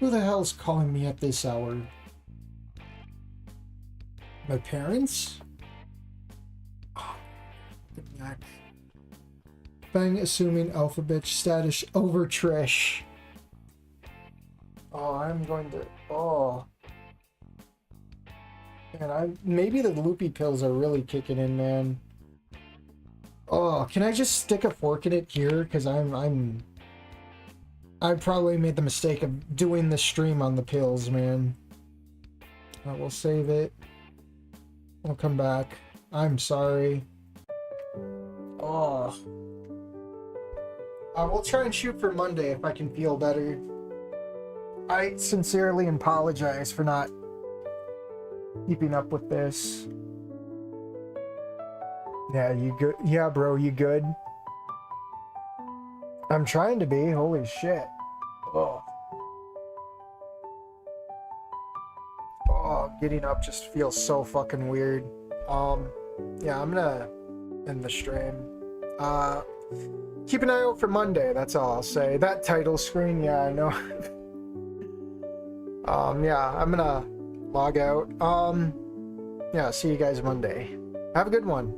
Who the hell is calling me at this hour? My parents? Oh, the neck. Fang assuming alpha bitch status over Trish. Oh, I'm going to... Oh. Man, maybe the loopy pills are really kicking in, man. Oh, can I just stick a fork in it here? Because I probably made the mistake of doing the stream on the pills, man. We'll save it. We'll come back. I'm sorry. Oh. We'll try and shoot for Monday if I can feel better. I sincerely apologize for not keeping up with this. Yeah, you good? Yeah, bro, you good? I'm trying to be. Holy shit. Oh. Oh, getting up just feels so fucking weird. Yeah, I'm gonna end the stream. Keep an eye out for Monday, that's all I'll say. That title screen, yeah, I know. Yeah, I'm gonna log out. Yeah, see you guys Monday. Have a good one.